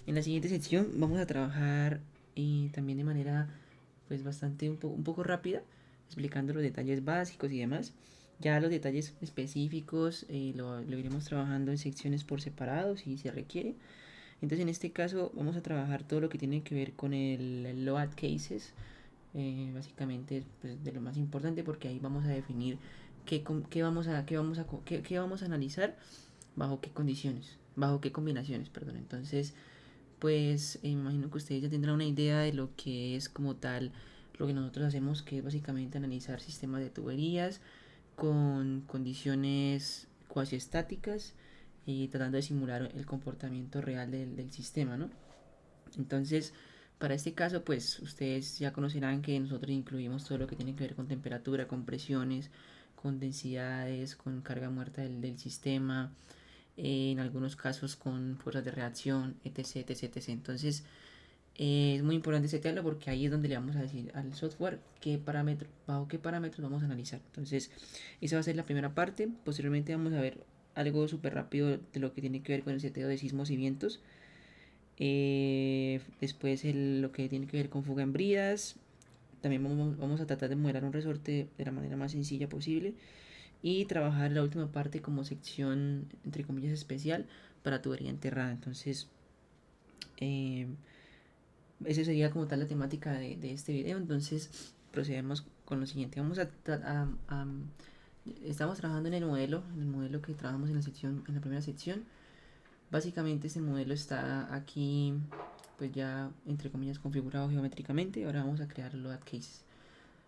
En la siguiente sección vamos a trabajar también de manera pues bastante un poco rápida, explicando los detalles básicos y demás. Ya los detalles específicos lo iremos trabajando en secciones por separado si se requiere. Entonces en este caso vamos a trabajar todo lo que tiene que ver con el load cases. Básicamente pues, de lo más importante porque ahí vamos a definir qué vamos a analizar bajo qué condiciones, bajo qué combinaciones, perdón. Entonces pues imagino que ustedes ya tendrán una idea de lo que es como tal lo que nosotros hacemos, que es básicamente analizar sistemas de tuberías con condiciones cuasi estáticas y tratando de simular el comportamiento real del sistema, ¿no? Entonces, para este caso, pues ustedes ya conocerán que nosotros incluimos todo lo que tiene que ver con temperatura, con presiones, con densidades, con carga muerta del sistema, en algunos casos con fuerzas de reacción, etc, etc, etc. Entonces, es muy importante setearlo porque ahí es donde le vamos a decir al software bajo qué parámetros vamos a analizar. Entonces, esa va a ser la primera parte. Posteriormente vamos a ver algo súper rápido de lo que tiene que ver con el seteo de sismos y vientos. Después lo que tiene que ver con fuga en bridas. También vamos a tratar de modelar un resorte de la manera más sencilla posible. Y trabajar la última parte como sección, entre comillas, especial para tubería enterrada. Entonces, eh, esa sería como tal la temática de este video. Entonces, procedemos con lo siguiente. Estamos trabajando en el modelo que trabajamos en la sección, en la primera sección. Básicamente este modelo está aquí, pues ya entre comillas configurado geométricamente. Ahora vamos a crear load cases.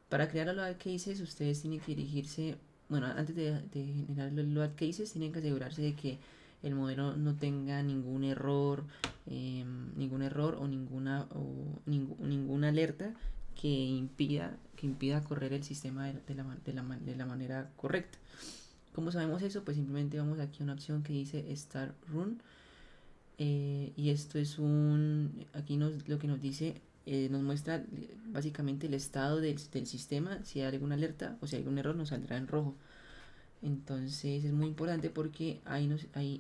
Para crear los load cases ustedes tienen que dirigirse, bueno, antes de generar los load cases tienen que asegurarse de que el modelo no tenga ningún error ninguna alerta que impida correr el sistema de la manera correcta. ¿Cómo sabemos eso? Pues simplemente vamos aquí a una opción que dice Start Run. Y esto es aquí lo que nos dice, nos muestra básicamente el estado del sistema. Si hay alguna alerta o si hay algún error nos saldrá en rojo. Entonces es muy importante porque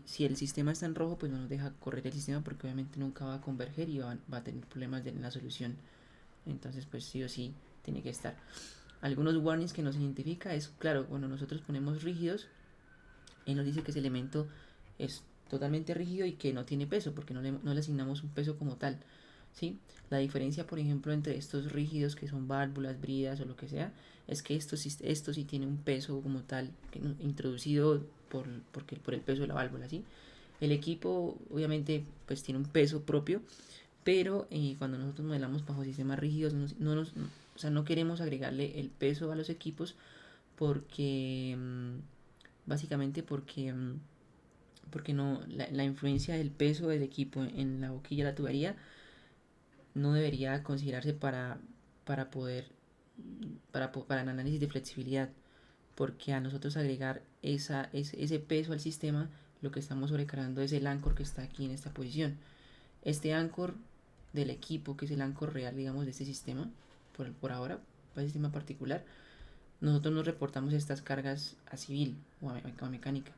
si el sistema está en rojo pues no nos deja correr el sistema porque obviamente nunca va a converger y va a tener problemas en la solución. Entonces pues sí o sí tiene que estar. Algunos warnings que nos identifica es, claro, cuando nosotros ponemos rígidos, él nos dice que ese elemento es totalmente rígido y que no tiene peso porque no le asignamos un peso como tal. ¿Sí? La diferencia, por ejemplo, entre estos rígidos que son válvulas, bridas o lo que sea, es que esto sí tiene un peso como tal, introducido por el peso de la válvula. ¿Sí? El equipo obviamente pues tiene un peso propio, pero cuando nosotros modelamos bajo sistemas rígidos o sea, no queremos agregarle el peso a los equipos porque básicamente porque no la influencia del peso del equipo en la boquilla de la tubería no debería considerarse para poder para el análisis de flexibilidad, porque a nosotros agregar ese peso al sistema lo que estamos sobrecargando es el anchor que está aquí en esta posición. Este anchor del equipo, que es el anchor real, digamos, de este sistema, por ahora, para el sistema particular, nosotros no reportamos estas cargas a civil o a mecánica,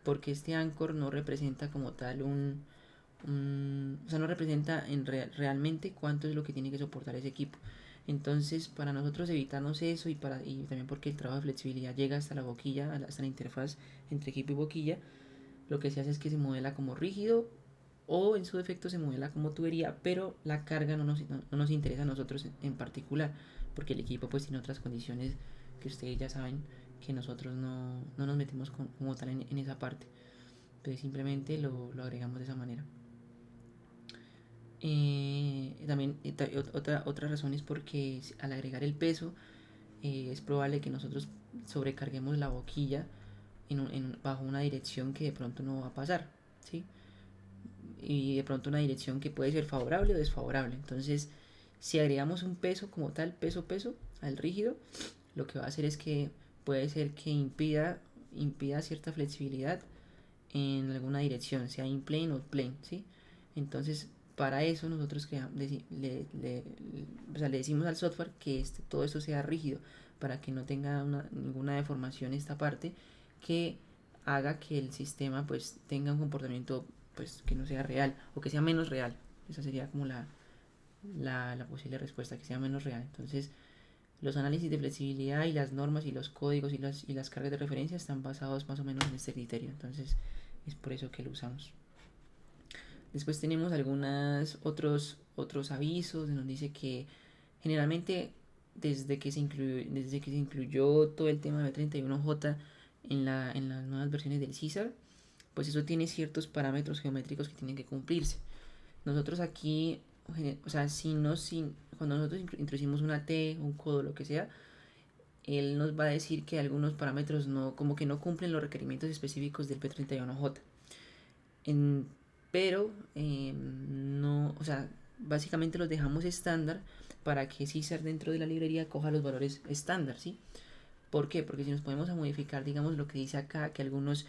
porque este anchor no representa como tal o sea, no representa realmente cuánto es lo que tiene que soportar ese equipo. Entonces, para nosotros evitarnos eso y también porque el trabajo de flexibilidad llega hasta la boquilla, hasta la interfaz entre equipo y boquilla, lo que se hace es que se modela como rígido o en su defecto se modela como tubería, pero la carga no nos interesa a nosotros en particular, porque el equipo pues tiene otras condiciones que ustedes ya saben que nosotros no nos metemos como tal en esa parte. Entonces simplemente lo agregamos de esa manera. También otra razón es porque al agregar el peso es probable que nosotros sobrecarguemos la boquilla bajo una dirección que de pronto no va a pasar, ¿sí? Y de pronto una dirección que puede ser favorable o desfavorable. Entonces, si agregamos un peso como tal, peso al rígido, lo que va a hacer es que puede ser que impida cierta flexibilidad en alguna dirección, sea in plane o plane, ¿sí? Entonces, para eso nosotros o sea, le decimos al software que todo esto sea rígido, para que no tenga ninguna deformación esta parte que haga que el sistema pues tenga un comportamiento pues que no sea real o que sea menos real. Esa sería como la posible respuesta, que sea menos real. Entonces, los análisis de flexibilidad y las normas y los códigos y las cargas de referencia están basados más o menos en este criterio. Entonces, es por eso que lo usamos. Después tenemos algunos otros avisos, donde nos dice que generalmente desde que se incluyó todo el tema de B31J en las nuevas versiones del Caesar, pues eso tiene ciertos parámetros geométricos que tienen que cumplirse. Nosotros aquí, o sea, cuando nosotros introducimos una T, un codo, lo que sea, él nos va a decir que algunos parámetros como que no cumplen los requerimientos específicos del P31J. Pero no, o sea, básicamente los dejamos estándar para que Caesar dentro de la librería coja los valores estándar, ¿sí? ¿Por qué? Porque si nos podemos a modificar, digamos, lo que dice acá, que algunos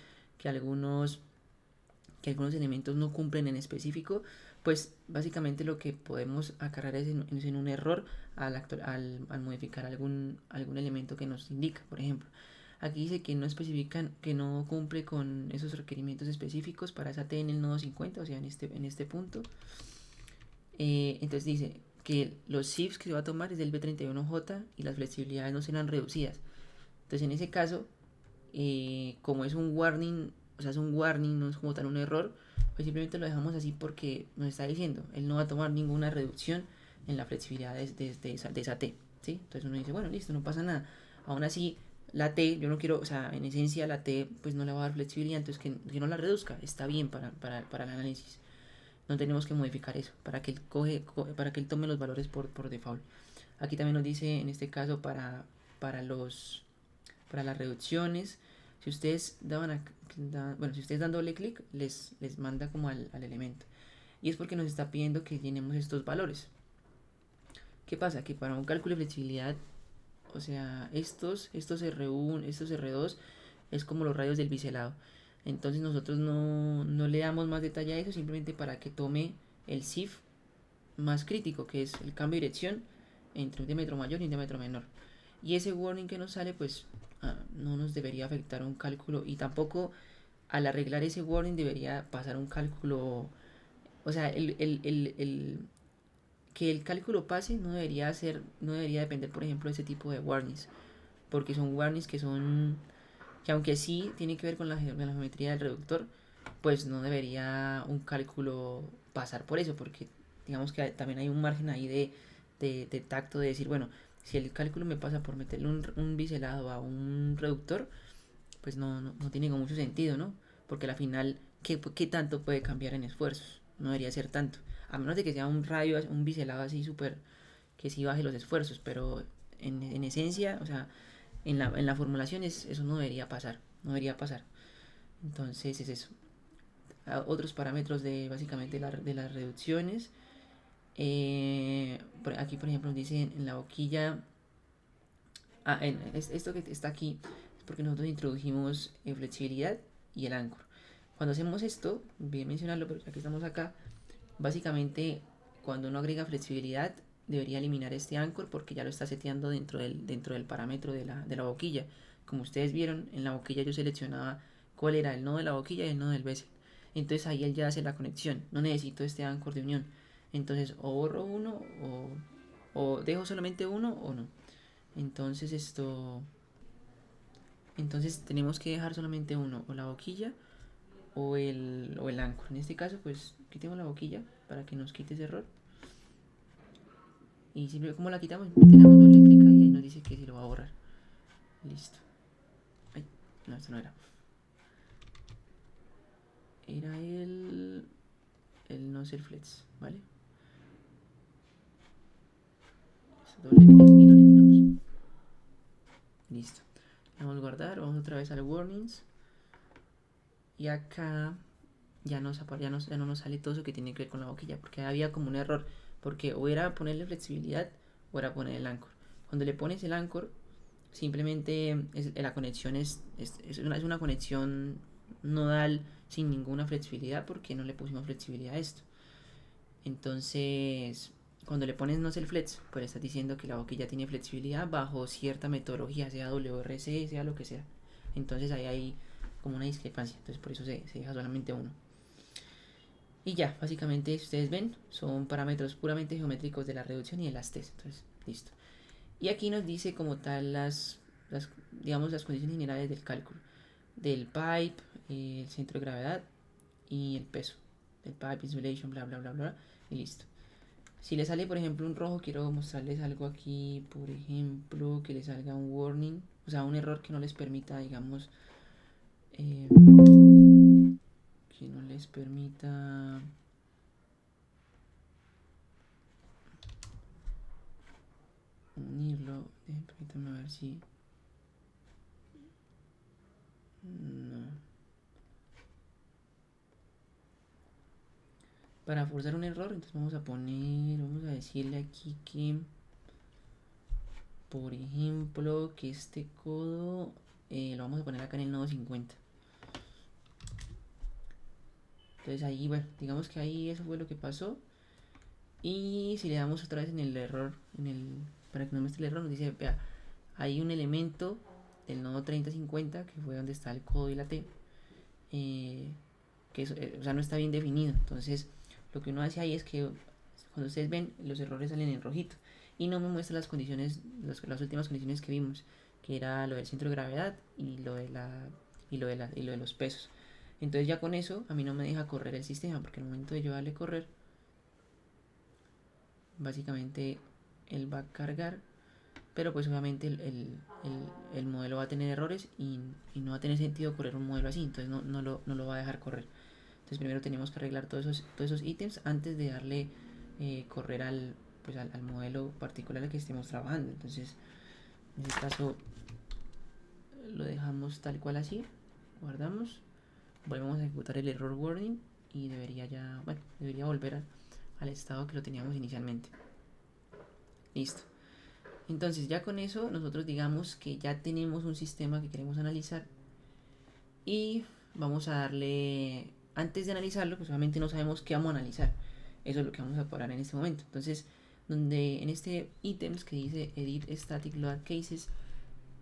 elementos no cumplen en específico, pues básicamente lo que podemos acarrear es en un error al modificar algún elemento que nos indica. Por ejemplo, aquí dice que no especifican, que no cumple con esos requerimientos específicos para esa T en el nodo 50, o sea, en este punto. Entonces dice que los shifts que se va a tomar es del B31J y las flexibilidades no serán reducidas. Entonces en ese caso, como es un warning, o sea, es un warning, no es como tal un error, pues simplemente lo dejamos así porque nos está diciendo, él no va a tomar ninguna reducción en la flexibilidad de esa T, ¿sí? Entonces uno dice, bueno, listo, no pasa nada. Aún así, la T, yo no quiero, o sea, en esencia la T pues no le va a dar flexibilidad, entonces que no la reduzca, está bien para el análisis. No tenemos que modificar eso para que él para que él tome los valores por default. Aquí también nos dice en este caso para las reducciones, si ustedes si ustedes dan doble clic les manda como al elemento, y es porque nos está pidiendo que llenemos estos valores. ¿Qué pasa? Que para un cálculo de flexibilidad, o sea, estos R1, estos R2 es como los radios del biselado. Entonces nosotros no le damos más detalle a eso, simplemente para que tome el SIF más crítico, que es el cambio de dirección entre un diámetro mayor y un diámetro menor. Y ese warning que nos sale, pues no nos debería afectar un cálculo, y tampoco al arreglar ese warning debería pasar un cálculo, o sea, que el cálculo pase no debería depender, por ejemplo, de ese tipo de warnings, porque son warnings que aunque sí tiene que ver con la geometría del reductor, pues no debería un cálculo pasar por eso, porque digamos que también hay un margen ahí de tacto, de decir, bueno, si el cálculo me pasa por meterle un biselado a un reductor, pues no tiene mucho sentido, ¿no? Porque al final, ¿qué tanto puede cambiar en esfuerzos? No debería ser tanto. A menos de que sea un radio, un biselado así súper, que sí baje los esfuerzos, pero en esencia, o sea, en la formulación eso no debería pasar, no debería pasar. Entonces es eso. Otros parámetros de básicamente de las reducciones. Aquí por ejemplo nos dice en la boquilla, esto que está aquí es porque nosotros introdujimos flexibilidad y el anchor. Cuando hacemos esto, bien mencionarlo, pero ya que estamos acá, básicamente cuando uno agrega flexibilidad debería eliminar este anchor porque ya lo está seteando dentro del parámetro de la boquilla. Como ustedes vieron, en la boquilla yo seleccionaba cuál era el nodo de la boquilla y el nodo del bezel. Entonces ahí él ya hace la conexión. No necesito este anchor de unión. Entonces o borro uno o dejo solamente uno o no. Entonces tenemos que dejar solamente uno, o la boquilla o el anchor. En este caso pues quitemos la boquilla para que nos quite ese error. Y siempre como la quitamos, le damos doble clic ahí y nos dice que si lo va a borrar. Listo. Ay, no, esto no era. Era el no ser flex, ¿vale? Doble clic y lo eliminamos. Listo. Vamos a guardar, vamos otra vez al warnings. Y acá ya no nos sale todo eso que tiene que ver con la boquilla, porque había como un error, porque o era ponerle flexibilidad o era poner el anchor. Cuando le pones el anchor, simplemente la conexión es una conexión nodal sin ninguna flexibilidad, porque no le pusimos flexibilidad a esto. Entonces, cuando le pones no es el flex, pues estás diciendo que la boquilla tiene flexibilidad bajo cierta metodología, sea WRC, sea lo que sea. Entonces ahí hay como una discrepancia, entonces por eso se deja solamente uno. Y ya, básicamente, si ustedes ven, son parámetros puramente geométricos de la reducción y de las T's. Entonces, listo. Y aquí nos dice como tal digamos, las condiciones generales del cálculo. Del pipe, el centro de gravedad y el peso. Del pipe, insulation, bla, bla, bla, bla. Y listo. Si le sale, por ejemplo, un rojo, quiero mostrarles algo aquí, por ejemplo, que le salga un warning, o sea, un error que no les permita, digamos, eh, que no les permita unirlo. Permítanme ver si... No. Para forzar un error, entonces vamos a decirle aquí que, por ejemplo, que este codo lo vamos a poner acá en el nodo 50. Entonces ahí, bueno, digamos que ahí eso fue lo que pasó. Y si le damos otra vez en el error, para que no muestre el error, nos dice, vea, hay un elemento del nodo 3050, que fue donde está el codo y la T, que o sea, no está bien definido. Entonces, lo que uno hace ahí es que cuando ustedes ven, los errores salen en rojito y no me muestra las condiciones, las últimas condiciones que vimos, que era lo del centro de gravedad y lo de los pesos. Entonces ya con eso a mí no me deja correr el sistema, porque en el momento de yo darle correr, básicamente él va a cargar, pero pues obviamente el modelo va a tener errores y no va a tener sentido correr un modelo así, entonces no lo va a dejar correr. Entonces primero tenemos que arreglar todos esos ítems antes de darle correr al modelo particular al que estemos trabajando. Entonces en este caso lo dejamos tal cual así, guardamos, volvemos a ejecutar el error warning y debería volver al estado que lo teníamos inicialmente. Listo. Entonces ya con eso nosotros digamos que ya tenemos un sistema que queremos analizar y vamos a darle, antes de analizarlo, pues obviamente no sabemos qué vamos a analizar. Eso es lo que vamos a parar en este momento. Entonces, donde en este ítems que dice Edit Static Load Cases,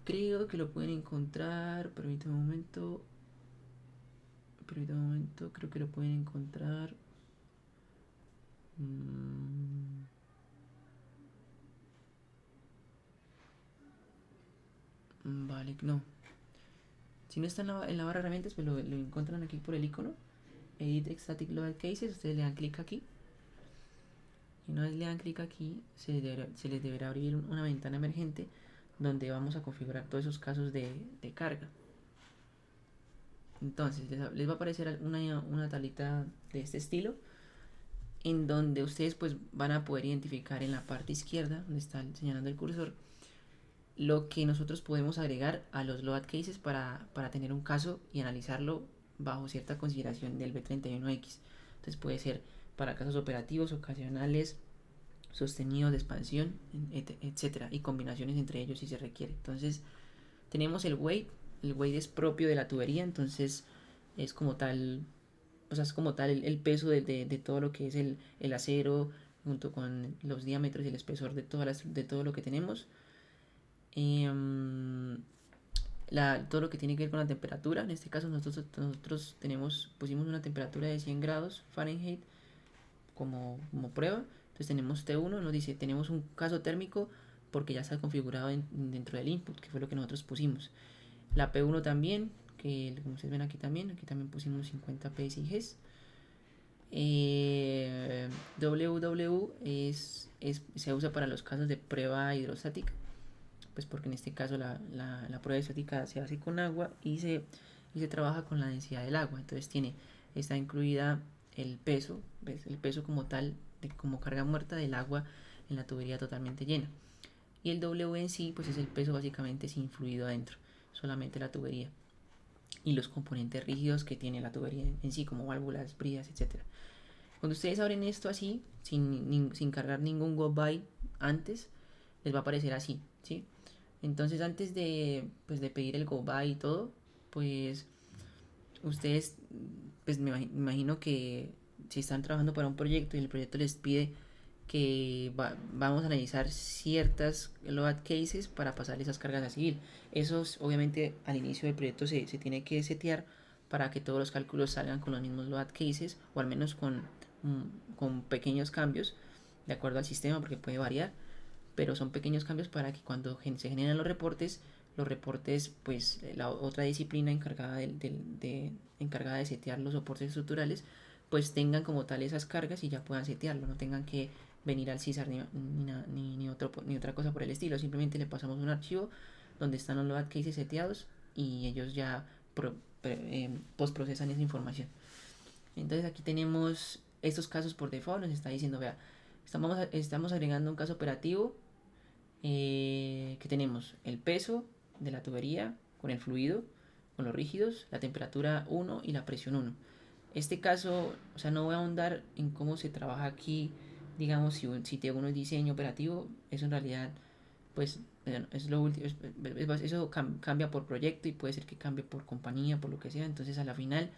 creo que lo pueden encontrar, permítame un momento, creo que lo pueden encontrar. Mmm, vale, no. Si no está en la barra de herramientas, pues lo encuentran aquí por el icono. Edit Static Load Cases, ustedes le dan clic aquí. Y una vez le dan clic aquí, se les deberá abrir una ventana emergente donde vamos a configurar todos esos casos de carga. Entonces les va a aparecer una tablita de este estilo en donde ustedes pues van a poder identificar en la parte izquierda, donde está señalando el cursor, lo que nosotros podemos agregar a los load cases para tener un caso y analizarlo bajo cierta consideración del B31X. Entonces puede ser para casos operativos, ocasionales, sostenidos de expansión, etcétera, y combinaciones entre ellos si se requiere. Entonces tenemos el weight es propio de la tubería, entonces es como tal, o sea, es como tal el peso de todo lo que es el acero junto con los diámetros y el espesor de todo lo que tenemos. Eh, todo lo que tiene que ver con la temperatura, en este caso nosotros pusimos una temperatura de 100 grados Fahrenheit como prueba. Entonces tenemos T1, nos dice tenemos un caso térmico porque ya está configurado dentro del input, que fue lo que nosotros pusimos. La P1 también, que como ustedes ven aquí también pusimos 50 PSIGs. WW se usa para los casos de prueba hidrostática, pues porque en este caso la prueba hidrostática se hace con agua y se trabaja con la densidad del agua. Entonces está incluida el peso, ¿ves? El peso como tal, como carga muerta del agua en la tubería totalmente llena. Y el W en sí, pues es el peso básicamente sin fluido adentro, solamente la tubería. Y los componentes rígidos que tiene la tubería en sí, como válvulas, bridas, etcétera. Cuando ustedes abren esto así, sin cargar ningún go by antes, les va a aparecer así, ¿sí? Entonces antes de pedir el go by y todo, pues ustedes, pues me imagino que si están trabajando para un proyecto y el proyecto les pide que vamos a analizar ciertas load cases para pasar esas cargas a civil. Eso obviamente al inicio del proyecto se tiene que setear para que todos los cálculos salgan con los mismos load cases, o al menos con pequeños cambios de acuerdo al sistema, porque puede variar, pero son pequeños cambios para que cuando se generan los reportes, pues la otra disciplina encargada de setear los soportes estructurales, pues tengan como tal esas cargas y ya puedan setearlo, no tengan que venir al CISAR ni otra cosa por el estilo. Simplemente le pasamos un archivo donde están los load cases seteados y ellos ya postprocesan esa información. Entonces aquí tenemos estos casos por default, nos está diciendo, vea, estamos agregando un caso operativo que tenemos el peso de la tubería con el fluido, con los rígidos, la temperatura 1 y la presión 1. Este caso, o sea, no voy a ahondar en cómo se trabaja aquí, digamos, si tengo un diseño operativo, eso en realidad, pues, es lo último, eso cambia por proyecto y puede ser que cambie por compañía, por lo que sea. Entonces, a la final,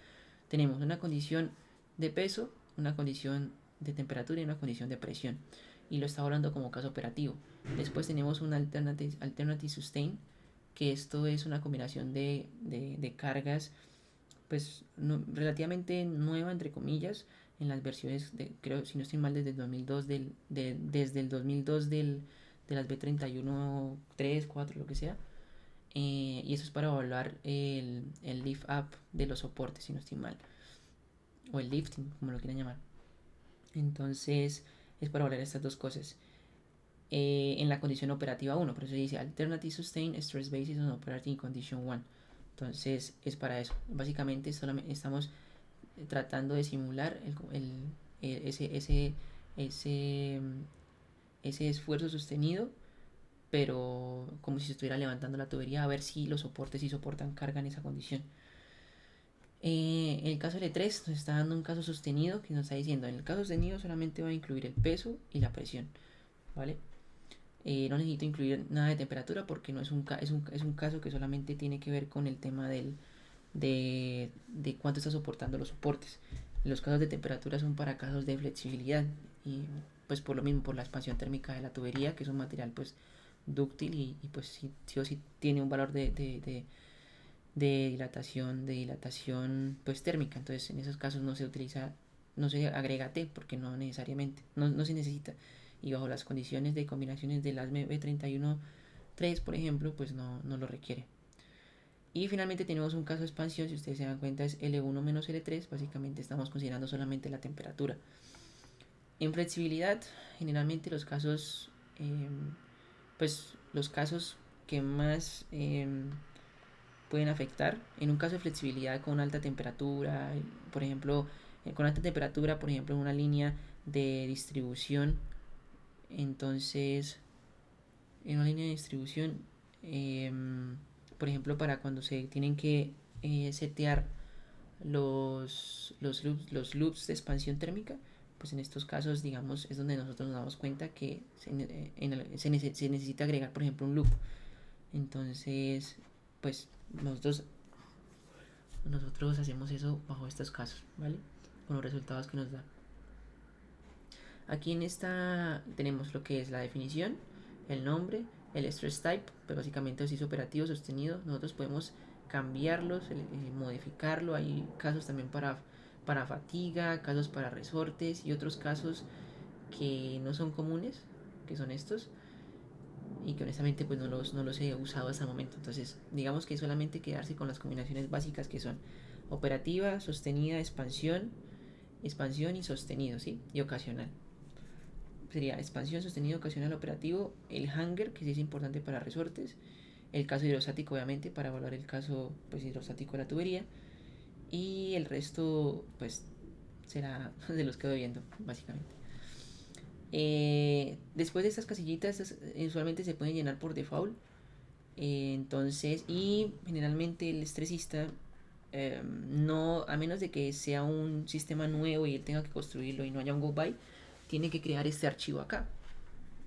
tenemos una condición de peso, una condición de temperatura y una condición de presión. Y lo está hablando como caso operativo. Después tenemos un alternative sustain, que esto es una combinación de cargas, pues relativamente nueva, entre comillas, en las versiones, creo, si no estoy mal, desde el 2002, desde el 2002 de las B31, 3, 4, lo que sea. Y eso es para evaluar el lift up de los soportes, si no estoy mal, o el lifting, como lo quieran llamar. Entonces es para evaluar estas dos cosas en la condición operativa 1, por eso dice Alternative Sustain Stress Basis on Operating Condition 1. Entonces es para eso. Básicamente estamos tratando de simular ese, ese, ese esfuerzo sostenido, pero como si se estuviera levantando la tubería, a ver si los soportes sí soportan carga en esa condición. El caso L3 nos está dando un caso sostenido que nos está diciendo, en el caso sostenido solamente va a incluir el peso y la presión, ¿vale? No necesito incluir nada de temperatura porque no es un caso que solamente tiene que ver con el tema de cuánto está soportando los soportes. Los casos de temperatura son para casos de flexibilidad y pues por lo mismo, por la expansión térmica de la tubería, que es un material pues dúctil y pues sí o sí tiene un valor de dilatación pues térmica. Entonces en esos casos no se agrega T porque no necesariamente, no se necesita. Y bajo las condiciones de combinaciones de las B31.3, por ejemplo, pues no lo requiere. Y finalmente tenemos un caso de expansión, si ustedes se dan cuenta es L1 menos L3, básicamente estamos considerando solamente la temperatura. En flexibilidad, generalmente los casos que más pueden afectar, en un caso de flexibilidad con alta temperatura, por ejemplo, con alta temperatura, por ejemplo, en una línea de distribución, entonces, en una línea de distribución, por ejemplo, para cuando se tienen que setear los loops de expansión térmica, pues en estos casos, digamos, es donde nosotros nos damos cuenta que se necesita agregar, por ejemplo, un loop. Entonces, pues nosotros hacemos eso bajo estos casos, ¿vale? Con los resultados que nos da. Aquí en esta tenemos lo que es la definición, el nombre, el stress type, pues básicamente si es operativo sostenido. Nosotros podemos cambiarlos, modificarlo. Hay casos también para fatiga, casos para resortes y otros casos que no son comunes, que son estos, y que honestamente pues no los he usado hasta el momento. Entonces digamos que solamente quedarse con las combinaciones básicas que son operativa, sostenida, expansión y sostenido, ¿sí? Y ocasional. Sería expansión, sostenido, ocasional, operativo, el hanger, que sí es importante para resortes, el caso hidrostático obviamente para evaluar el caso pues hidrostático de la tubería, y el resto pues será de los que voy viendo básicamente. Después de estas casillitas usualmente se pueden llenar por default. Entonces, y generalmente el estresista no, a menos de que sea un sistema nuevo y él tenga que construirlo y no haya un go by, tiene que crear este archivo acá.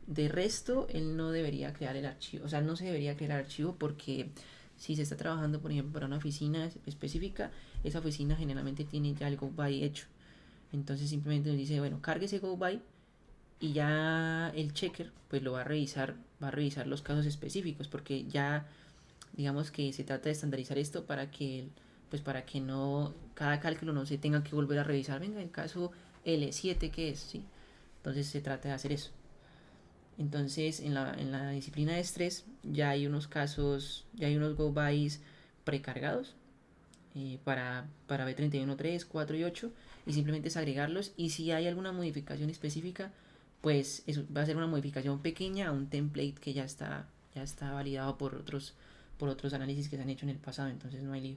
De resto, él no debería crear el archivo, o sea, no se debería crear el archivo porque si se está trabajando, por ejemplo, para una oficina específica, esa oficina generalmente tiene ya el go by hecho. Entonces simplemente nos dice, bueno, cargue ese go by y ya el checker pues lo va a revisar los casos específicos porque ya digamos que se trata de estandarizar esto para que pues para que no, cada cálculo no se tenga que volver a revisar, venga, el caso L7 que es, ¿sí? Entonces se trata de hacer eso. Entonces en la disciplina de estrés ya hay unos casos, ya hay unos go-bys precargados para B31, 3, 4 y 8 y simplemente es agregarlos y si hay alguna modificación específica pues eso va a ser una modificación pequeña a un template que ya está validado por otros análisis que se han hecho en el pasado, entonces no hay lío.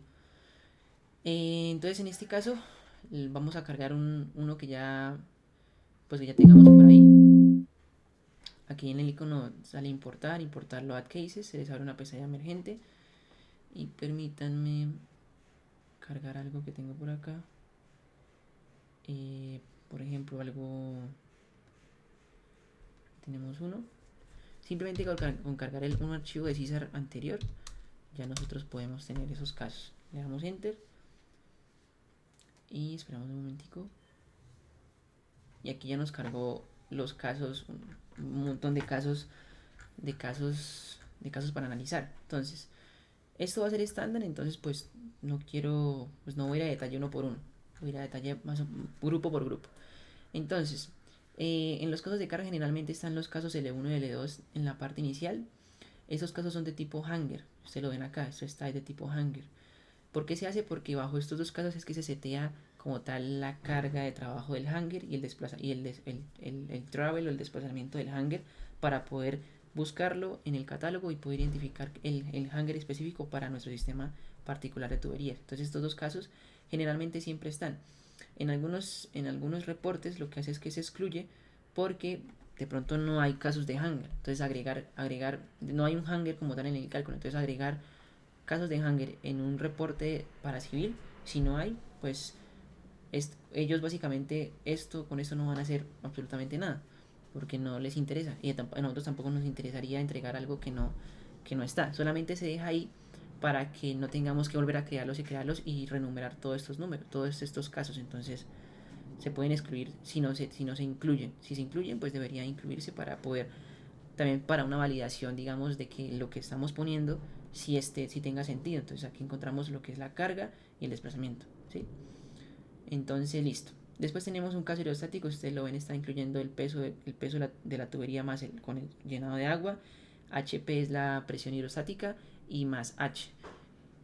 Entonces en este caso vamos a cargar uno que ya pues que ya tengamos por ahí. Aquí en el icono sale importar, importar load cases, se les abre una pestaña emergente y permítanme cargar algo que tengo por acá. Por ejemplo, algo tenemos uno. Simplemente con cargar un archivo de César anterior, ya nosotros podemos tener esos casos. Le damos enter y esperamos un momentico. Y aquí ya nos cargó los casos, un montón de casos, de casos para analizar. Entonces, esto va a ser estándar, entonces pues no quiero, pues no voy a ir a detalle uno por uno, voy a ir a detalle más grupo por grupo. Entonces, en los casos de carga generalmente están los casos L1 y L2 en la parte inicial. Esos casos son de tipo hanger, ustedes lo ven acá, esto está de tipo hanger. ¿Por qué se hace? Porque bajo estos dos casos es que se setea como tal la carga de trabajo del hanger y el travel o el desplazamiento del hanger para poder buscarlo en el catálogo y poder identificar el hanger específico para nuestro sistema particular de tuberías. Entonces estos dos casos generalmente siempre están. En algunos reportes lo que hace es que se excluye porque de pronto no hay casos de hanger. Entonces no hay un hanger como tal en el cálculo. Entonces agregar casos de hanger en un reporte para civil, si no hay, pues ellos básicamente con esto no van a hacer absolutamente nada, porque no les interesa, y a nosotros tampoco nos interesaría entregar algo que no está, solamente se deja ahí para que no tengamos que volver a crearlos y renumerar todos estos números, todos estos casos, entonces se pueden excluir si no se incluyen, si se incluyen pues debería incluirse para poder también para una validación, digamos, de que lo que estamos poniendo si tenga sentido. Entonces aquí encontramos lo que es la carga y el desplazamiento, ¿sí? Entonces, listo. Después tenemos un caso hidrostático, ustedes lo ven, está incluyendo el peso de la tubería más con el llenado de agua. HP es la presión hidrostática y más H.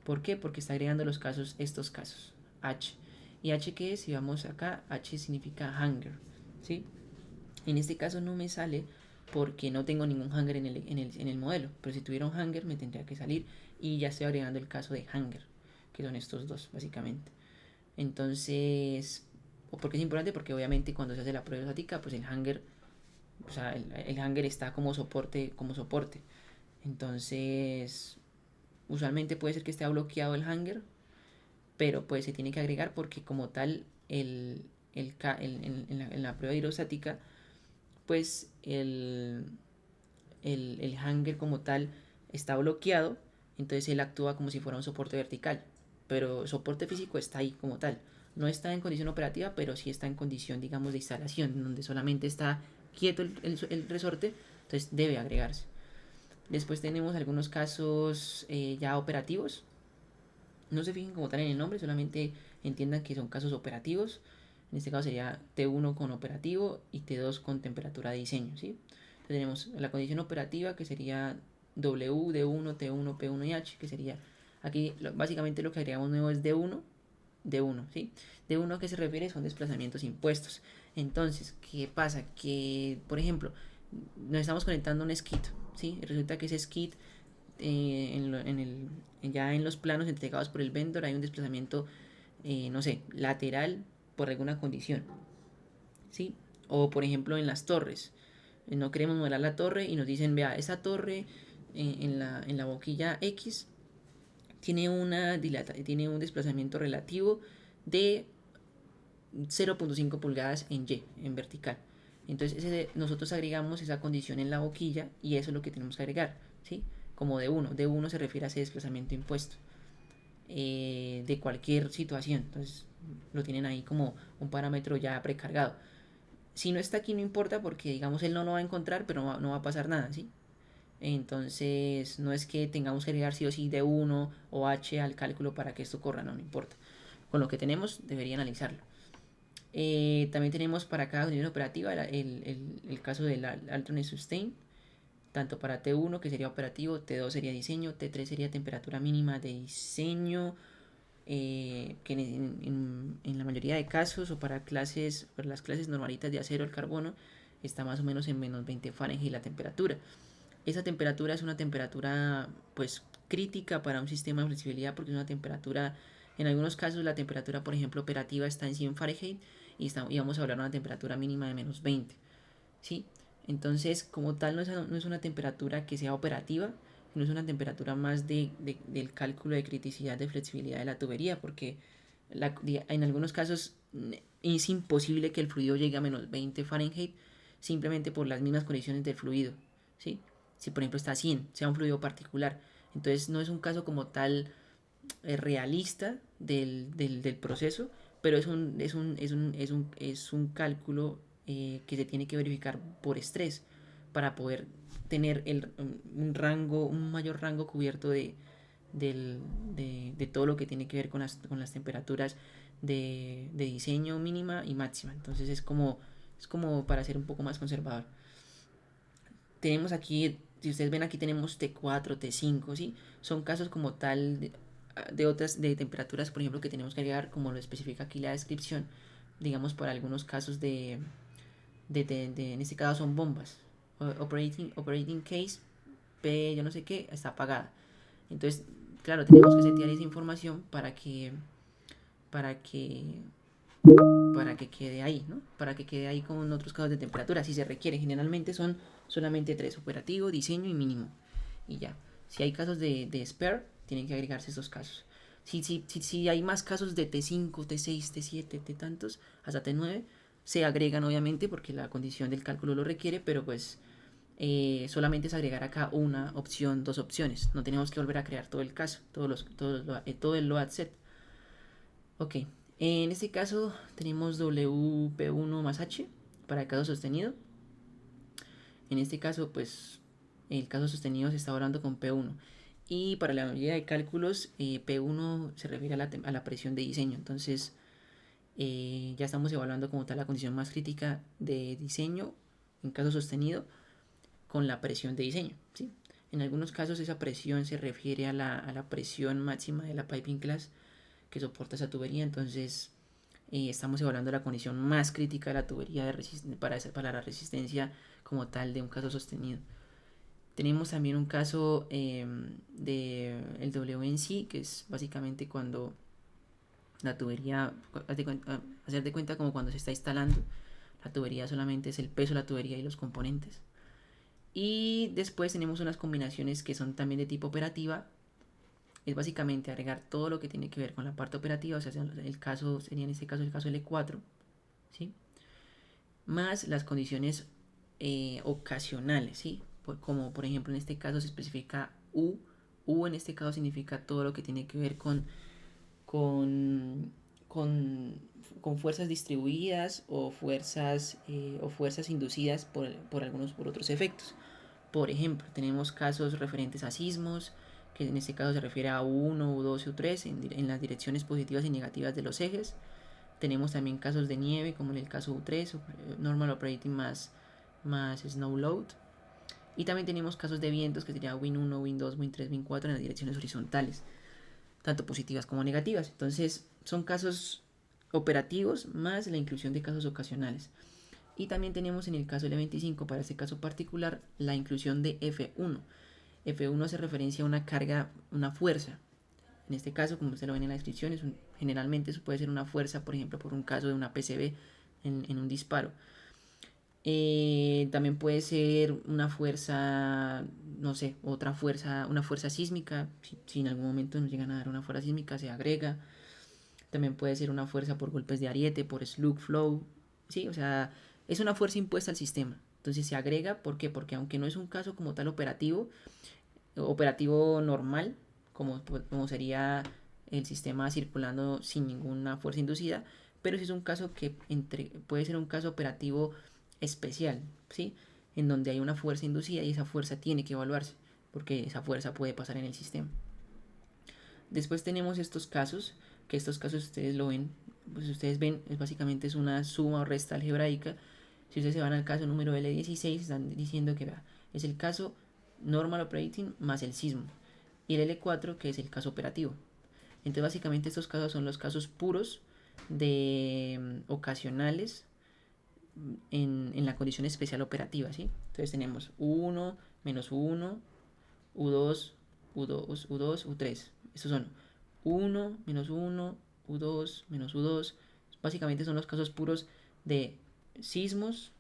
¿Por qué? Porque está agregando estos casos. H. ¿Y H qué es? Si vamos acá, H significa hanger, ¿sí? En este caso no me sale porque no tengo ningún hanger en el modelo. Pero si tuviera un hanger me tendría que salir y ya estoy agregando el caso de hanger, que son estos dos básicamente. Entonces, ¿por qué es importante? Porque obviamente cuando se hace la prueba estática, pues el hanger, o sea, el hanger está como soporte, Entonces, usualmente puede ser que esté bloqueado el hanger, pero pues se tiene que agregar porque como tal en la prueba hidrostática pues el hanger como tal está bloqueado, entonces él actúa como si fuera un soporte vertical, pero el soporte físico está ahí como tal. No está en condición operativa, pero sí está en condición, digamos, de instalación, donde solamente está quieto el resorte, entonces debe agregarse. Después tenemos algunos casos ya operativos. No se fijen como tal en el nombre, solamente entiendan que son casos operativos. En este caso sería T1 con operativo y T2 con temperatura de diseño, ¿sí? Entonces tenemos la condición operativa que sería W, D1, T1, P1 y H, que sería aquí básicamente lo que agregamos nuevo es D1, ¿sí? D1 que se refiere son desplazamientos impuestos. Entonces, ¿qué pasa? Que, por ejemplo, nos estamos conectando a un skid, ¿sí? Resulta que ese skid ya en los planos entregados por el vendor hay un desplazamiento, no sé, lateral por alguna condición, ¿sí? O por ejemplo en las torres, no queremos modelar la torre y nos dicen, vea, esa torre en la boquilla X tiene un desplazamiento relativo de 0.5 pulgadas en Y, en vertical. Entonces nosotros agregamos esa condición en la boquilla y eso es lo que tenemos que agregar, ¿sí? Como D1 se refiere a ese desplazamiento impuesto de cualquier situación. Entonces lo tienen ahí como un parámetro ya precargado. Si no está aquí no importa porque digamos él no lo va a encontrar, pero no va a pasar nada, ¿sí? Entonces no es que tengamos que agregar sí o sí D1 o H al cálculo para que esto corra, no importa. Con lo que tenemos debería analizarlo. También tenemos para cada unidad operativa el caso del alternate sustain, tanto para T1 que sería operativo, T2 sería diseño, T3 sería temperatura mínima de diseño, que en la mayoría de casos o para las clases normalitas de acero, el carbono, está más o menos en menos 20 Fahrenheit la temperatura. Esa temperatura es una temperatura pues crítica para un sistema de flexibilidad porque es una temperatura, en algunos casos la temperatura por ejemplo operativa está en 100 Fahrenheit y vamos a hablar de una temperatura mínima de menos 20, ¿sí? Entonces como tal no es una temperatura que sea operativa, no es una temperatura más del cálculo de criticidad de flexibilidad de la tubería porque en algunos casos es imposible que el fluido llegue a menos 20 Fahrenheit simplemente por las mismas condiciones del fluido, ¿sí? Si por ejemplo está a 100, sea un fluido particular. Entonces no es un caso como tal realista del proceso, pero es un cálculo que se tiene que verificar por estrés para poder tener un mayor rango cubierto del, de todo lo que tiene que ver con las temperaturas de diseño mínima y máxima. Entonces es como para ser un poco más conservador. Tenemos aquí, si ustedes ven aquí tenemos T4, T5, ¿sí? Son casos como tal de otras de temperaturas, por ejemplo, que tenemos que agregar, como lo especifica aquí la descripción, digamos, para algunos casos en este caso son bombas. Operating case, P, yo no sé qué, está apagada. Entonces, claro, tenemos que setear esa información para que para que quede ahí, ¿no? Para que quede ahí con otros casos de temperatura, si se requiere. Generalmente son solamente tres: operativo, diseño y mínimo. Y ya. Si hay casos de spare, tienen que agregarse esos casos. Si hay más casos de T5, T6, T7, T tantos, hasta T9, se agregan obviamente porque la condición del cálculo lo requiere, pero pues solamente es agregar acá una opción, dos opciones. No tenemos que volver a crear todo el caso, todo el load set. Ok, en este caso tenemos WP1 más H para el caso sostenido. En este caso, pues el caso sostenido se está hablando con P1. Y para la mayoría de cálculos, P1 se refiere a la presión de diseño. Entonces, ya estamos evaluando como tal la condición más crítica de diseño en caso sostenido con la presión de diseño, ¿sí? En algunos casos esa presión se refiere a la presión máxima de la piping class que soporta esa tubería. Entonces, estamos evaluando la condición más crítica de la tubería para la resistencia como tal de un caso sostenido. Tenemos también un caso de el WNC, que es básicamente cuando la tubería, hacer de cuenta como cuando se está instalando, la tubería solamente es el peso de la tubería y los componentes. Y después tenemos unas combinaciones que son también de tipo operativa. Es básicamente agregar todo lo que tiene que ver con la parte operativa, o sea, el caso sería en este caso el caso L4, ¿sí? Más las condiciones ocasionales, ¿sí? Como por ejemplo en este caso se especifica U. U en este caso significa todo lo que tiene que ver con, con, con fuerzas distribuidas o fuerzas inducidas por otros efectos. Por ejemplo, tenemos casos referentes a sismos, que en este caso se refiere a U1, U2 y U3 en las direcciones positivas y negativas de los ejes. Tenemos también casos de nieve, como en el caso U3, Normal Operating más Snow Load. Y también tenemos casos de vientos, que sería Win1, Win2, Win3, Win4 en las direcciones horizontales, tanto positivas como negativas. Entonces, son casos operativos más la inclusión de casos ocasionales. Y también tenemos en el caso L25, para este caso particular, la inclusión de F1. F1 hace referencia a una carga, una fuerza. En este caso, como usted lo ven en la descripción, generalmente eso puede ser una fuerza, por ejemplo, por un caso de una PCB en un disparo. También puede ser una fuerza, no sé, una fuerza sísmica. Si en algún momento nos llegan a dar una fuerza sísmica, se agrega. También puede ser una fuerza por golpes de ariete, por slug flow. Sí, o sea, es una fuerza impuesta al sistema. Entonces se agrega, ¿por qué? Porque aunque no es un caso como tal operativo normal, como sería el sistema circulando sin ninguna fuerza inducida, pero sí es un caso que puede ser un caso operativo especial, ¿sí? en donde hay una fuerza inducida y esa fuerza tiene que evaluarse, porque esa fuerza puede pasar en el sistema. Después tenemos estos casos, que estos casos ustedes lo ven, pues ustedes ven, básicamente es una suma o resta algebraica. Si ustedes se van al caso número L16, están diciendo que es el caso normal operating más el sismo, y el L4 que es el caso operativo. Entonces básicamente estos casos son los casos puros de ocasionales en la condición especial operativa, ¿sí? Entonces tenemos U1, menos U1, U2, U2, U2, U3. Estos son U1, menos U1, U2, menos U2. Básicamente son los casos puros de sismos,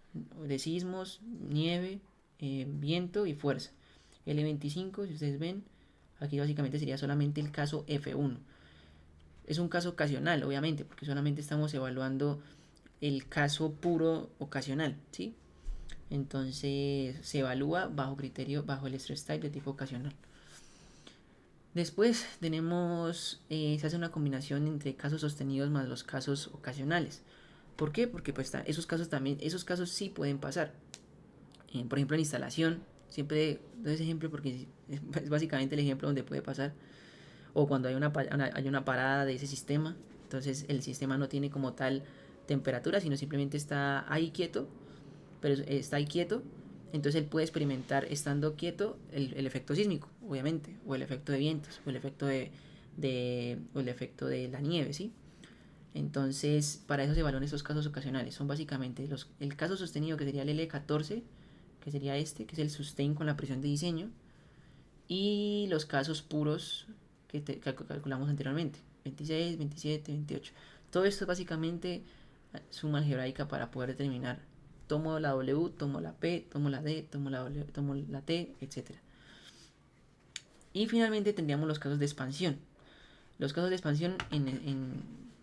nieve, viento y fuerza. L25, si ustedes ven, aquí básicamente sería solamente el caso F1. Es un caso ocasional, obviamente, porque solamente estamos evaluando el caso puro ocasional, ¿sí? Entonces se evalúa bajo criterio, bajo el stress type de tipo ocasional. Después tenemos, se hace una combinación entre casos sostenidos más los casos ocasionales. ¿Por qué? Porque pues esos casos sí pueden pasar. Por ejemplo, en instalación, siempre doy ese ejemplo porque es básicamente el ejemplo donde puede pasar. O cuando hay una parada de ese sistema, entonces el sistema no tiene como tal temperatura, sino simplemente está ahí quieto, pero está ahí quieto, entonces él puede experimentar estando quieto el efecto sísmico, obviamente, o el efecto de vientos, o el efecto o el efecto de la nieve, ¿sí? Entonces, para eso se evalúan estos casos ocasionales. Son básicamente el caso sostenido, que sería el L14, que sería este, que es el sustain con la presión de diseño, y los casos puros que calculamos anteriormente, 26, 27, 28. Todo esto es básicamente suma algebraica para poder determinar, tomo la W, tomo la P, tomo la D, tomo la W, tomo la T, etc. Y finalmente tendríamos los casos de expansión. Los casos de expansión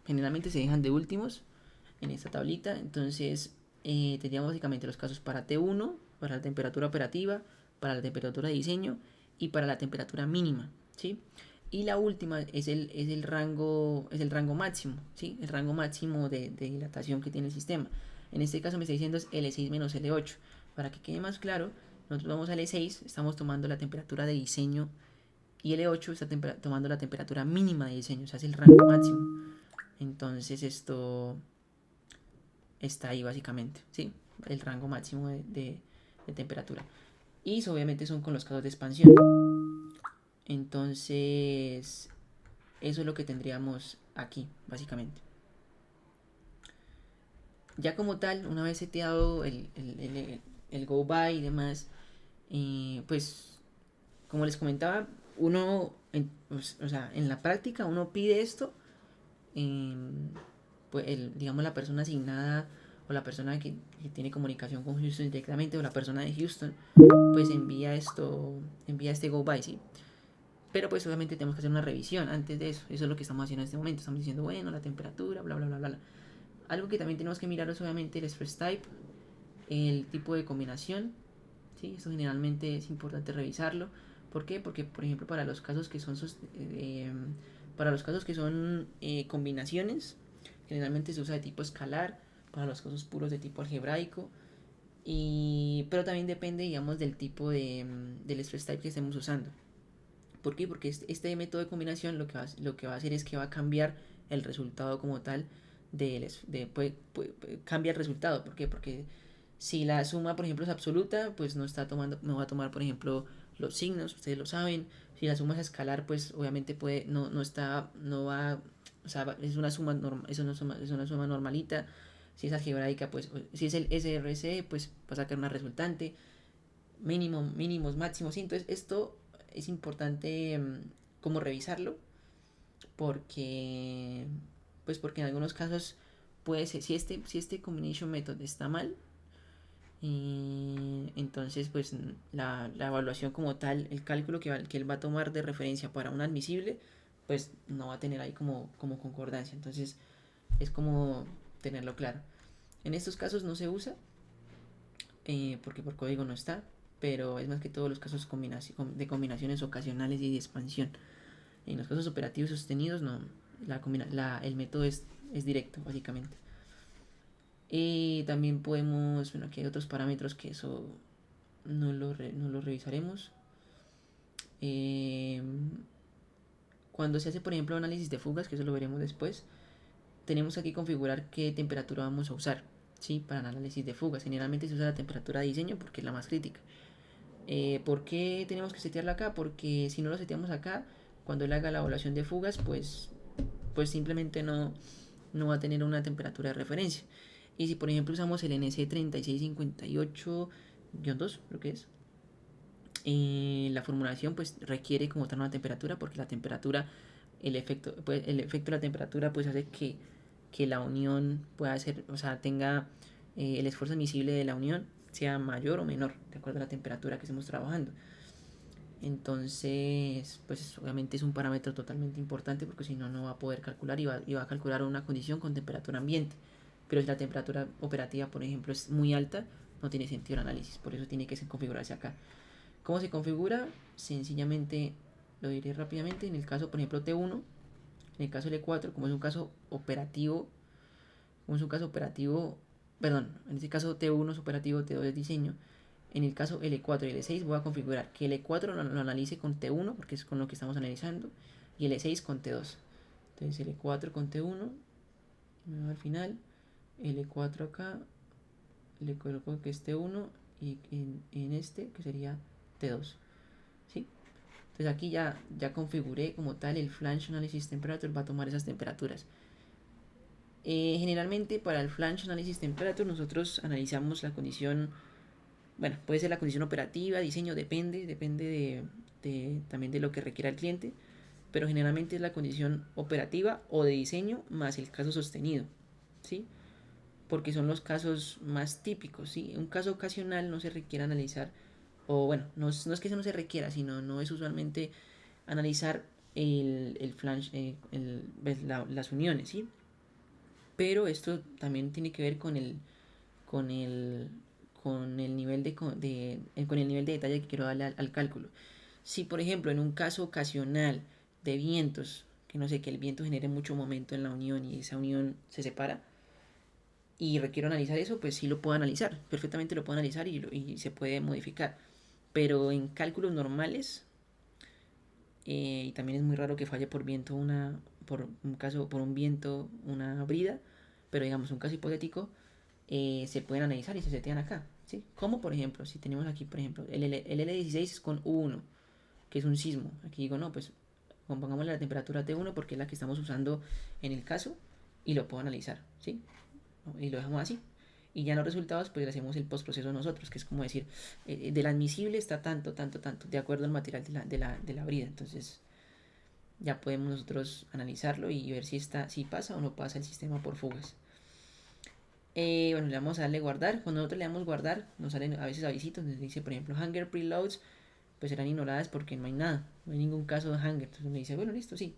generalmente se dejan de últimos en esta tablita. Entonces tendríamos básicamente los casos para T1, para la temperatura operativa, para la temperatura de diseño y para la temperatura mínima, ¿sí? Y la última es el rango máximo, ¿sí? El rango máximo de dilatación que tiene el sistema. En este caso me está diciendo es L6 menos L8. Para que quede más claro, nosotros vamos a L6, estamos tomando la temperatura de diseño, y L8 está tomando la temperatura mínima de diseño, o sea, es el rango máximo. Entonces esto está ahí básicamente, ¿sí? El rango máximo de temperatura. Y obviamente son con los casos de expansión. Entonces, eso es lo que tendríamos aquí, básicamente. Ya como tal, una vez seteado el go by y demás, pues, como les comentaba, uno, o sea, en la práctica uno pide esto, pues digamos la persona asignada o la persona que tiene comunicación con Houston directamente, o la persona de Houston, pues envía este go by, ¿sí? Pero pues obviamente tenemos que hacer una revisión antes de eso. Eso es lo que estamos haciendo en este momento. Estamos diciendo, bueno, la temperatura, bla, bla, bla, bla. Algo que también tenemos que mirar es obviamente el stress type, el tipo de combinación, ¿sí? Esto generalmente es importante revisarlo. ¿Por qué? Porque, por ejemplo, para los casos que son combinaciones, generalmente se usa de tipo escalar, para los casos puros de tipo algebraico. Pero también depende, digamos, del tipo del stress type que estemos usando. ¿Por qué? Porque este método de combinación lo que va a hacer es que va a cambiar el resultado como tal. Cambia el resultado. ¿Por qué? Porque si la suma, por ejemplo, es absoluta, pues no va a tomar, por ejemplo, los signos, ustedes lo saben. Si la suma es escalar, pues obviamente no va, o sea, es una suma normalita. Si es algebraica, pues si es el SRC, pues va a sacar una resultante. Mínimos, máximos. Sí, entonces esto es importante como revisarlo, porque porque en algunos casos puede ser, si este combination method está mal, entonces pues la evaluación como tal, el cálculo que él va a tomar de referencia para un admisible, pues no va a tener ahí como concordancia. Entonces es como tenerlo claro. En estos casos no se usa, porque por código no está, pero es más que todos los casos de combinaciones ocasionales y de expansión. En los casos operativos sostenidos, no, el método es directo, básicamente. Y también podemos, bueno, aquí hay otros parámetros que eso no lo revisaremos. Cuando se hace, por ejemplo, análisis de fugas, que eso lo veremos después, tenemos aquí configurar qué temperatura vamos a usar, ¿sí? Para el análisis de fugas. Generalmente se usa la temperatura de diseño porque es la más crítica. ¿Por qué tenemos que setearla acá? Porque si no lo seteamos acá, cuando él haga la evaluación de fugas, pues simplemente no va a tener una temperatura de referencia. Y si por ejemplo usamos el NC3658-2, creo que es, la formulación pues requiere como tal una temperatura, porque la temperatura, el efecto de la temperatura pues hace que la unión pueda ser, o sea, tenga el esfuerzo admisible de la unión sea mayor o menor, de acuerdo a la temperatura que estemos trabajando. Entonces, pues obviamente es un parámetro totalmente importante, porque si no, no va a poder calcular y va a calcular una condición con temperatura ambiente. Pero si la temperatura operativa, por ejemplo, es muy alta, no tiene sentido el análisis. Por eso tiene que configurarse acá. ¿Cómo se configura? Sencillamente lo diré rápidamente. En el caso, por ejemplo, T1, en el caso L4, como es un caso operativo, perdón, en este caso T1 es operativo, T2 es diseño. En el caso L4 y L6 voy a configurar que L4 lo analice con T1, porque es con lo que estamos analizando, y L6 con T2. Entonces L4 con T1, me va al final, L4 acá, le coloco que es T1 y en este que sería T2. ¿Sí? Entonces aquí ya configuré como tal el Flange Analysis Temperature, va a tomar esas temperaturas. Generalmente para el Flange Analysis Temperature nosotros analizamos la condición, bueno, puede ser la condición operativa, diseño, depende también de lo que requiera el cliente, pero generalmente es la condición operativa o de diseño más el caso sostenido, ¿sí? Porque son los casos más típicos, ¿sí? Un caso ocasional no se requiere analizar, o bueno, no es que eso no se requiera, sino no es usualmente analizar el flange, las uniones, ¿sí? Pero esto también tiene que ver con el, con el nivel con el nivel de detalle que quiero darle al cálculo. Si por ejemplo en un caso ocasional de vientos, que no sé, que el viento genere mucho momento en la unión y esa unión se separa, y requiero analizar eso, pues sí lo puedo analizar, perfectamente lo puedo analizar y se puede modificar. Pero en cálculos normales, y también es muy raro que falle por viento por un viento, una brida, pero digamos un caso hipotético, se pueden analizar y se setean acá, ¿sí? Como por ejemplo, si tenemos aquí, por ejemplo, el L16 es con U1, que es un sismo. Aquí digo, no, pues pongámosle la temperatura T1 porque es la que estamos usando en el caso y lo puedo analizar, ¿sí? Y lo dejamos así. Y ya los resultados, pues le hacemos el postproceso nosotros, que es como decir, del admisible está tanto, tanto, tanto, de acuerdo al material de la brida. Entonces, ya podemos nosotros analizarlo y ver si pasa o no pasa el sistema por fugas. Bueno, le vamos a darle guardar. Cuando nosotros le damos guardar, nos salen a veces avisitos donde dice, por ejemplo, hanger preloads, pues serán ignoradas porque no hay nada, no hay ningún caso de hanger. Entonces me dice, bueno, listo, sí,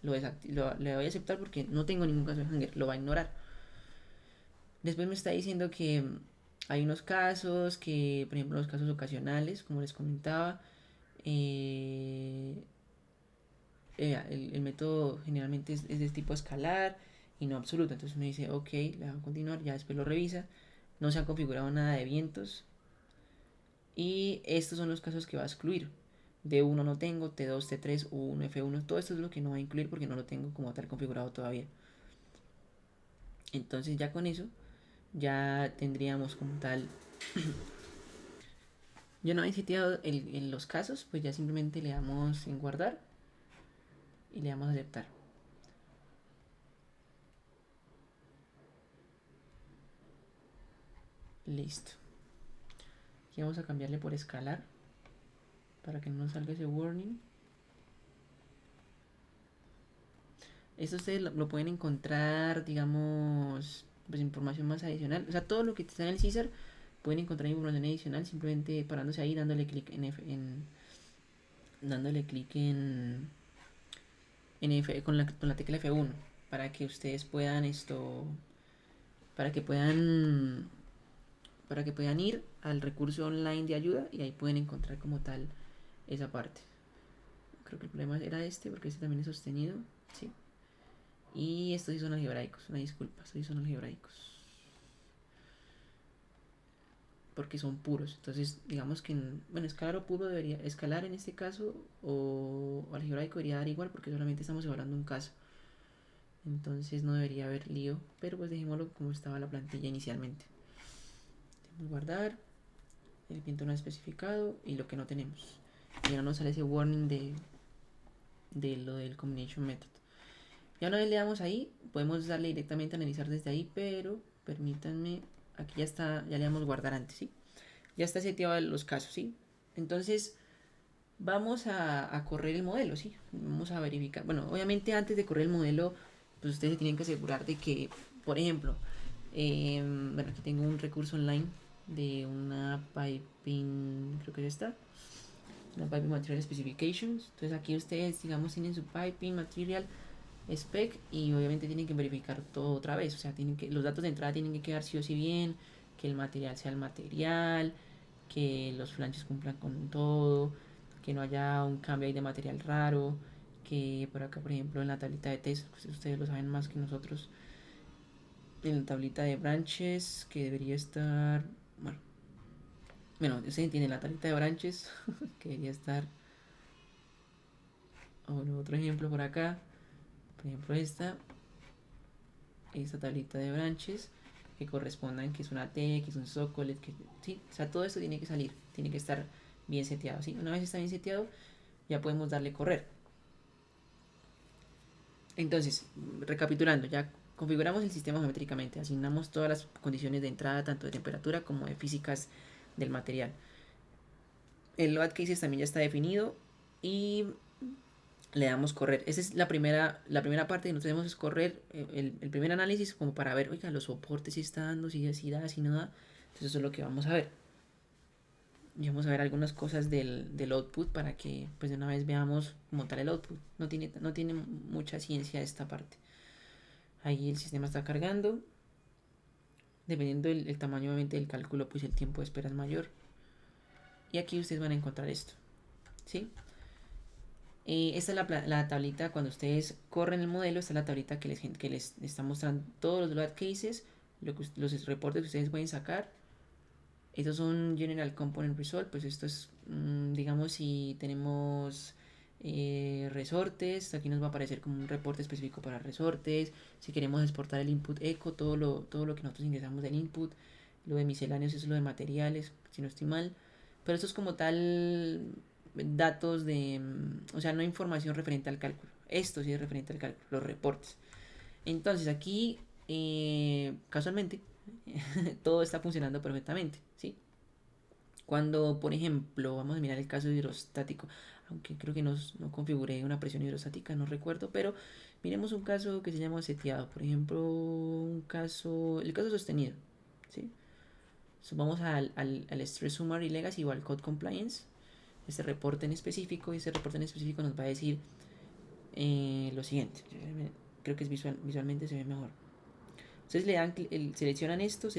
le voy a aceptar porque no tengo ningún caso de hanger, lo va a ignorar. Después me está diciendo que hay unos casos que, por ejemplo, los casos ocasionales, como les comentaba, eh, el método generalmente es de tipo escalar y no absoluto. Entonces uno dice, ok, le va a continuar, ya después lo revisa. No se ha configurado nada de vientos. Y estos son los casos que va a excluir. D1 no tengo, T2, T3, U1, F1, todo esto es lo que no va a incluir porque no lo tengo como tal configurado todavía. Entonces ya con eso, ya tendríamos como tal. Yo no he seteado en los casos, pues ya simplemente le damos en guardar y le damos a aceptar. Listo. Aquí vamos a cambiarle por escalar para que no nos salga ese warning. Esto ustedes lo pueden encontrar, digamos, pues información más adicional. O sea, todo lo que está en el Caesar pueden encontrar información adicional simplemente parándose ahí, dándole clic dándole clic con la tecla F1 para que ustedes puedan para que puedan ir al recurso online de ayuda y ahí pueden encontrar como tal esa parte. Creo que el problema era este porque este también es sostenido, sí. Y estos sí son algebraicos, una disculpa, estos sí son algebraicos. porque son puros. Entonces, digamos que, bueno, escalar o puro debería, escalar en este caso o algebraico debería dar igual porque solamente estamos evaluando un caso. Entonces no debería haber lío, pero pues dejémoslo como estaba la plantilla inicialmente. Debemos guardar el viento no especificado y lo que no tenemos. Y ahora nos sale ese warning de lo del combination method. Ya una vez le damos ahí, podemos darle directamente a analizar desde ahí, pero permítanme, aquí ya está, ya le damos guardar antes, ¿sí? Ya está seteado los casos, ¿sí? Entonces vamos a correr el modelo, ¿sí? Vamos a verificar. Bueno, obviamente antes de correr el modelo, pues ustedes se tienen que asegurar de que, por ejemplo, bueno, aquí tengo un recurso online de una piping, creo que ya está, una piping material specifications. Entonces aquí ustedes, digamos, tienen su piping material spec y obviamente tienen que verificar todo otra vez. O sea, tienen que, los datos de entrada tienen que quedar sí o sí bien, que el material sea el material, que los flanches cumplan con todo, que no haya un cambio ahí de material raro, que por acá, por ejemplo, en la tablita de test, pues ustedes lo saben más que nosotros, en la tablita de branches, que debería estar, bueno, ustedes tienen la tablita de branches, que debería estar, bueno, otro ejemplo por acá, por ejemplo esta tablita de branches, que correspondan que es una T, que es un socolet, que sí, o sea, todo esto tiene que salir, tiene que estar bien seteado, ¿sí? Una vez está bien seteado, ya podemos darle correr. Entonces, recapitulando, ya configuramos el sistema geométricamente, asignamos todas las condiciones de entrada, tanto de temperatura como de físicas del material. El load cases también ya está definido y le damos correr. Esa es la primera parte que nosotros tenemos es correr el primer análisis como para ver, oiga, los soportes si está dando, si da, si no da. Entonces eso es lo que vamos a ver. Y vamos a ver algunas cosas del output para que pues de una vez veamos cómo tal el output. No tiene mucha ciencia esta parte. Ahí el sistema está cargando. Dependiendo del tamaño obviamente del cálculo, pues el tiempo de espera es mayor. Y aquí ustedes van a encontrar esto. ¿Sí? Esta es la tablita cuando ustedes corren el modelo. Esta es la tablita que les está mostrando todos los load cases, los reportes que ustedes pueden sacar. Estos son General Component Result. Pues esto es, digamos, si tenemos resortes, aquí nos va a aparecer como un reporte específico para resortes. Si queremos exportar el input eco, todo lo que nosotros ingresamos del input. Lo de misceláneos es lo de materiales, si no estoy mal. Pero esto es como tal datos de, o sea, no información referente al cálculo. Esto sí es referente al cálculo, los reportes. Entonces aquí, casualmente, todo está funcionando perfectamente, ¿sí? Cuando, por ejemplo, vamos a mirar el caso hidrostático, aunque creo que no configuré una presión hidrostática, no recuerdo, pero miremos un caso que se llama seteado, por ejemplo, el caso sostenido, ¿sí? So, vamos al Stress Summary Legacy o al Code Compliance, este reporte en específico, y ese reporte en específico nos va a decir lo siguiente. Creo que es visualmente se ve mejor. Entonces le dan, seleccionan esto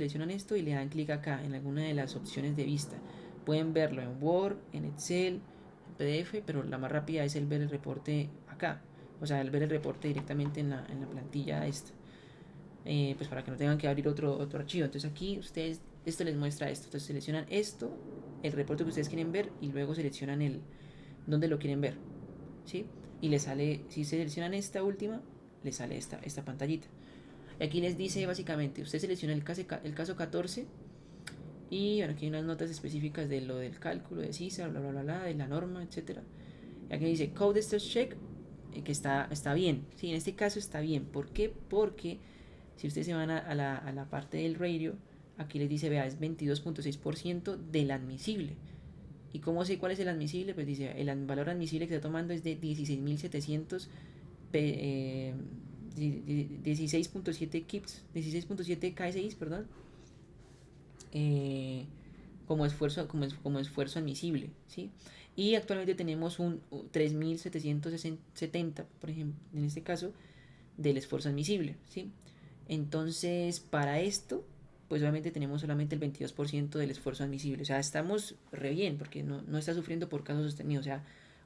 y le dan clic acá en alguna de las opciones de vista. Pueden verlo en Word, en Excel, en PDF, pero la más rápida es el ver el reporte acá. O sea, el ver el reporte directamente en la plantilla esta. Pues para que no tengan que abrir otro archivo. Entonces aquí ustedes, esto les muestra esto. Entonces seleccionan esto, el reporte que ustedes quieren ver y luego seleccionan el donde lo quieren ver. ¿Sí? Y les sale, si seleccionan esta última, les sale esta pantallita. Y aquí les dice básicamente, usted selecciona el caso 14 y bueno, aquí hay unas notas específicas de lo del cálculo de CISA, bla, bla, bla, bla, de la norma, etcétera. Y aquí dice Code Stress Check, que está bien. Sí, en este caso está bien. ¿Por qué? Porque si ustedes se van a la parte del radio, aquí les dice, vea, es 22.6% del admisible. ¿Y cómo sé cuál es el admisible? Pues dice, el valor admisible que está tomando es de 16.700 16.7 kips, 16.7 KSI, perdón, como esfuerzo admisible, ¿sí? Y actualmente tenemos un 3.770, por ejemplo, en este caso, del esfuerzo admisible, ¿sí? Entonces, para esto, pues obviamente tenemos solamente el 22% del esfuerzo admisible. O sea, estamos re bien porque no está sufriendo por caso sostenido.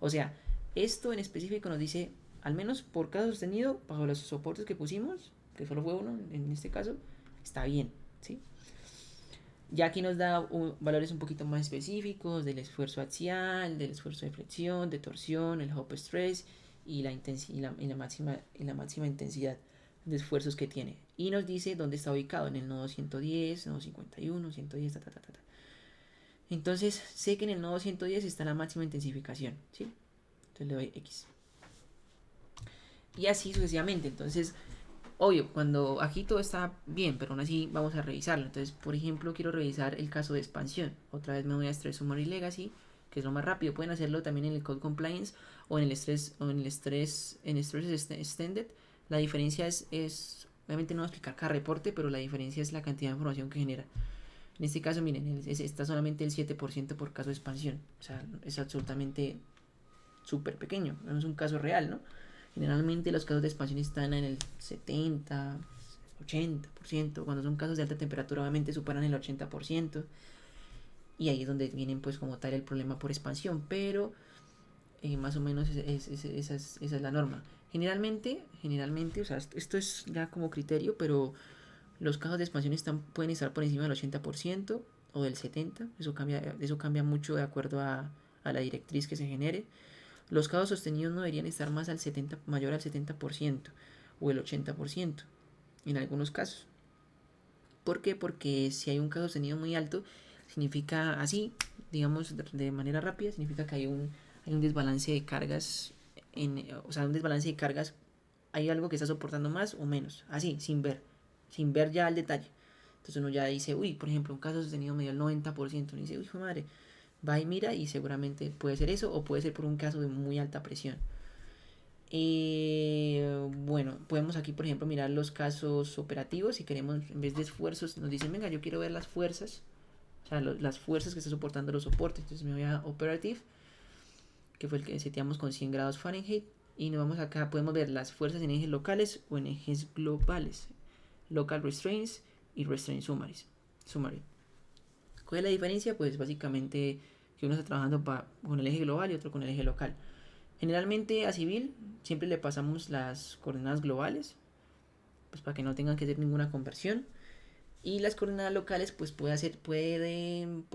O sea, esto en específico nos dice, al menos por caso sostenido, bajo los soportes que pusimos, que solo fue uno en este caso, está bien, ¿sí? Ya aquí nos da valores un poquito más específicos del esfuerzo axial, del esfuerzo de flexión, de torsión, el hop stress y la máxima intensidad de esfuerzos que tiene. Y nos dice dónde está ubicado, en el nodo 110, nodo 51, 110, ta, ta, ta, ta, ta. Entonces sé que en el nodo 110 está la máxima intensificación, ¿sí? Entonces le doy X. Y así sucesivamente. Entonces, obvio, cuando aquí todo está bien, pero aún así vamos a revisarlo. Entonces, por ejemplo, quiero revisar el caso de expansión. Otra vez me voy a Stress Summary Legacy, que es lo más rápido. Pueden hacerlo también en el Code Compliance o en el Stress Extended. La diferencia es obviamente no voy a explicar cada reporte, pero la diferencia es la cantidad de información que genera. En este caso, miren, está solamente el 7% por caso de expansión. O sea, es absolutamente súper pequeño. No es un caso real, ¿no? Generalmente los casos de expansión están en el 70, 80%. Cuando son casos de alta temperatura, obviamente superan el 80%. Y ahí es donde vienen, pues, como tal el problema por expansión. Pero más o menos esa es la norma. Generalmente, o sea, esto es ya como criterio, pero los casos de expansión pueden estar por encima del 80% o del 70%. Eso cambia mucho de acuerdo a la directriz que se genere. Los casos sostenidos no deberían estar más mayor al 70% o el 80% en algunos casos. ¿Por qué? Porque si hay un caso sostenido muy alto, significa así, digamos de manera rápida, significa que hay un desbalance de cargas, o sea, un desbalance de cargas, hay algo que está soportando más o menos, así, sin ver ya el detalle. Entonces uno ya dice, uy, por ejemplo, un caso sostenido medio el 90%, uno dice, uy, madre, va y mira y seguramente puede ser eso o puede ser por un caso de muy alta presión. Bueno, podemos aquí, por ejemplo, mirar los casos operativos. Si queremos, en vez de esfuerzos, nos dicen, venga, yo quiero ver las fuerzas, o sea, las fuerzas que está soportando los soportes. Entonces me voy a Operative, que fue el que seteamos con 100 grados Fahrenheit. Y nos vamos acá, podemos ver las fuerzas en ejes locales o en ejes globales. Local Restraints y Restraint Summary. ¿Cuál es la diferencia? Pues básicamente que uno está trabajando con el eje global y otro con el eje local. Generalmente a civil siempre le pasamos las coordenadas globales, pues para que no tengan que hacer ninguna conversión. Y las coordenadas locales pues pueden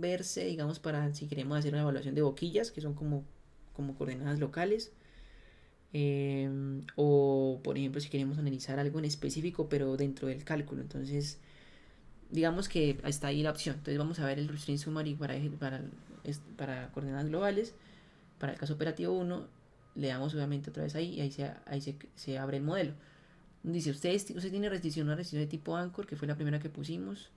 verse, digamos, para si queremos hacer una evaluación de boquillas, que son como coordenadas locales. O por ejemplo si queremos analizar algo en específico pero dentro del cálculo. Entonces digamos que está ahí la opción. Entonces vamos a ver el Restraint Summary para coordenadas globales. Para el caso operativo 1, le damos obviamente otra vez ahí y se abre el modelo. Dice, usted tiene una restricción de tipo Anchor, que fue la primera que pusimos.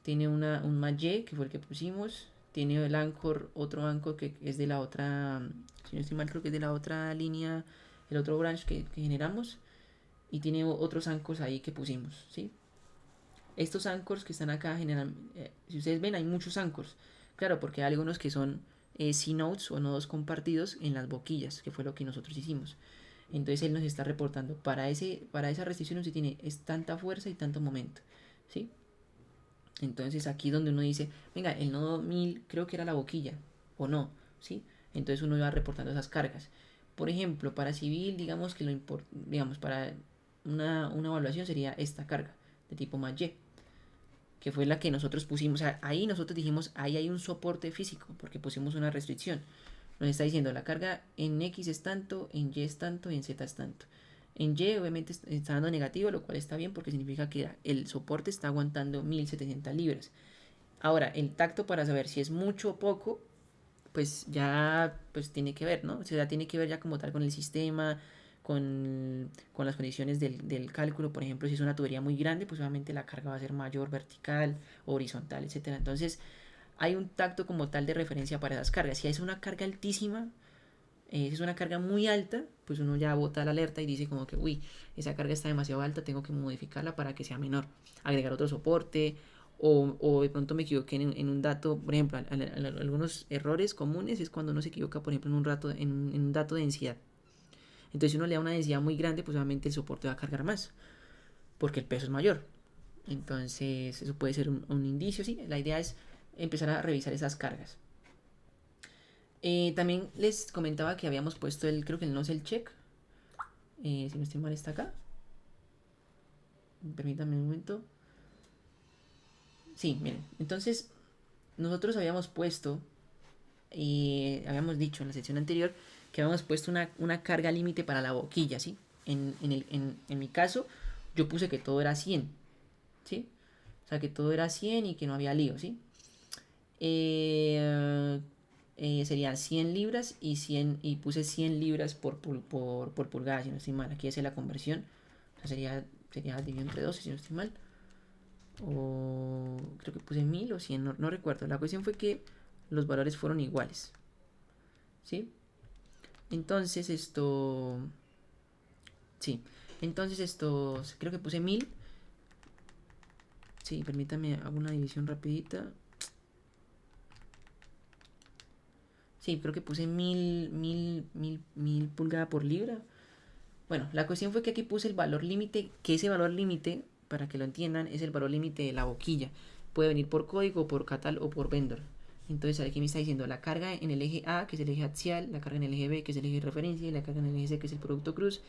Tiene un MAY, que fue el que pusimos. Tiene el Anchor, otro Anchor que es de la otra, si no estoy mal, creo que es de la otra línea, el otro branch que generamos. Y tiene otros Anchors ahí que pusimos, ¿sí? Estos Anchors que están acá, si ustedes ven, hay muchos Anchors. Claro, porque hay algunos que son C-nodes o nodos compartidos en las boquillas, que fue lo que nosotros hicimos. Entonces él nos está reportando, para esa restricción usted tiene es tanta fuerza y tanto momento, ¿sí? Entonces aquí donde uno dice, venga, el nodo 1000 creo que era la boquilla, o no, ¿sí? Entonces uno va reportando esas cargas. Por ejemplo, para civil, digamos que digamos, para una evaluación sería esta carga, de tipo MAY, que fue la que nosotros pusimos. O sea, ahí nosotros dijimos, ahí hay un soporte físico, porque pusimos una restricción. Nos está diciendo, la carga en X es tanto, en Y es tanto y en Z es tanto. En Y obviamente está dando negativo, lo cual está bien porque significa que el soporte está aguantando 1700 libras. Ahora, el tacto para saber si es mucho o poco, pues ya pues tiene que ver, ¿no? O sea, tiene que ver ya como tal con el sistema, con las condiciones del cálculo. Por ejemplo, si es una tubería muy grande, pues obviamente la carga va a ser mayor, vertical, horizontal, etcétera. Entonces, hay un tacto como tal de referencia para esas cargas. Si es una carga altísima, si es una carga muy alta, pues uno ya bota la alerta y dice como que, uy, esa carga está demasiado alta, tengo que modificarla para que sea menor. Agregar otro soporte o de pronto me equivoqué en un dato, por ejemplo, algunos errores comunes es cuando uno se equivoca, por ejemplo, en un dato de densidad. Entonces si uno le da una densidad muy grande, pues obviamente el soporte va a cargar más, porque el peso es mayor. Entonces eso puede ser un indicio, sí. La idea es empezar a revisar esas cargas. También les comentaba que habíamos puesto creo que el nozzle check. Si no estoy mal está acá. Permítanme un momento. Sí, miren, entonces nosotros habíamos puesto, y habíamos dicho en la sección anterior, que habíamos puesto una carga límite para la boquilla, ¿sí? En mi caso, yo puse que todo era 100, ¿sí? O sea, que todo era 100 y que no había lío, ¿sí? Eh, Serían 100 libras y 100, y puse 100 libras por pulgada, si no estoy mal. Aquí hace la conversión. O sea, sería dividido entre 12, si no estoy mal. O creo que puse 1000 o 100, no recuerdo. La cuestión fue que los valores fueron iguales, ¿sí? Entonces esto... Sí, entonces esto... Creo que puse 1000. Sí, permítame, hago una división rapidita. Sí, creo que puse 1000 pulgadas por libra. Bueno, la cuestión fue que aquí puse el valor límite, que ese valor límite, para que lo entiendan, es el valor límite de la boquilla. Puede venir por código, por catal o por vendor. Entonces aquí me está diciendo la carga en el eje A, que es el eje axial, la carga en el eje B, que es el eje de referencia, y la carga en el eje C, que es el producto cruz.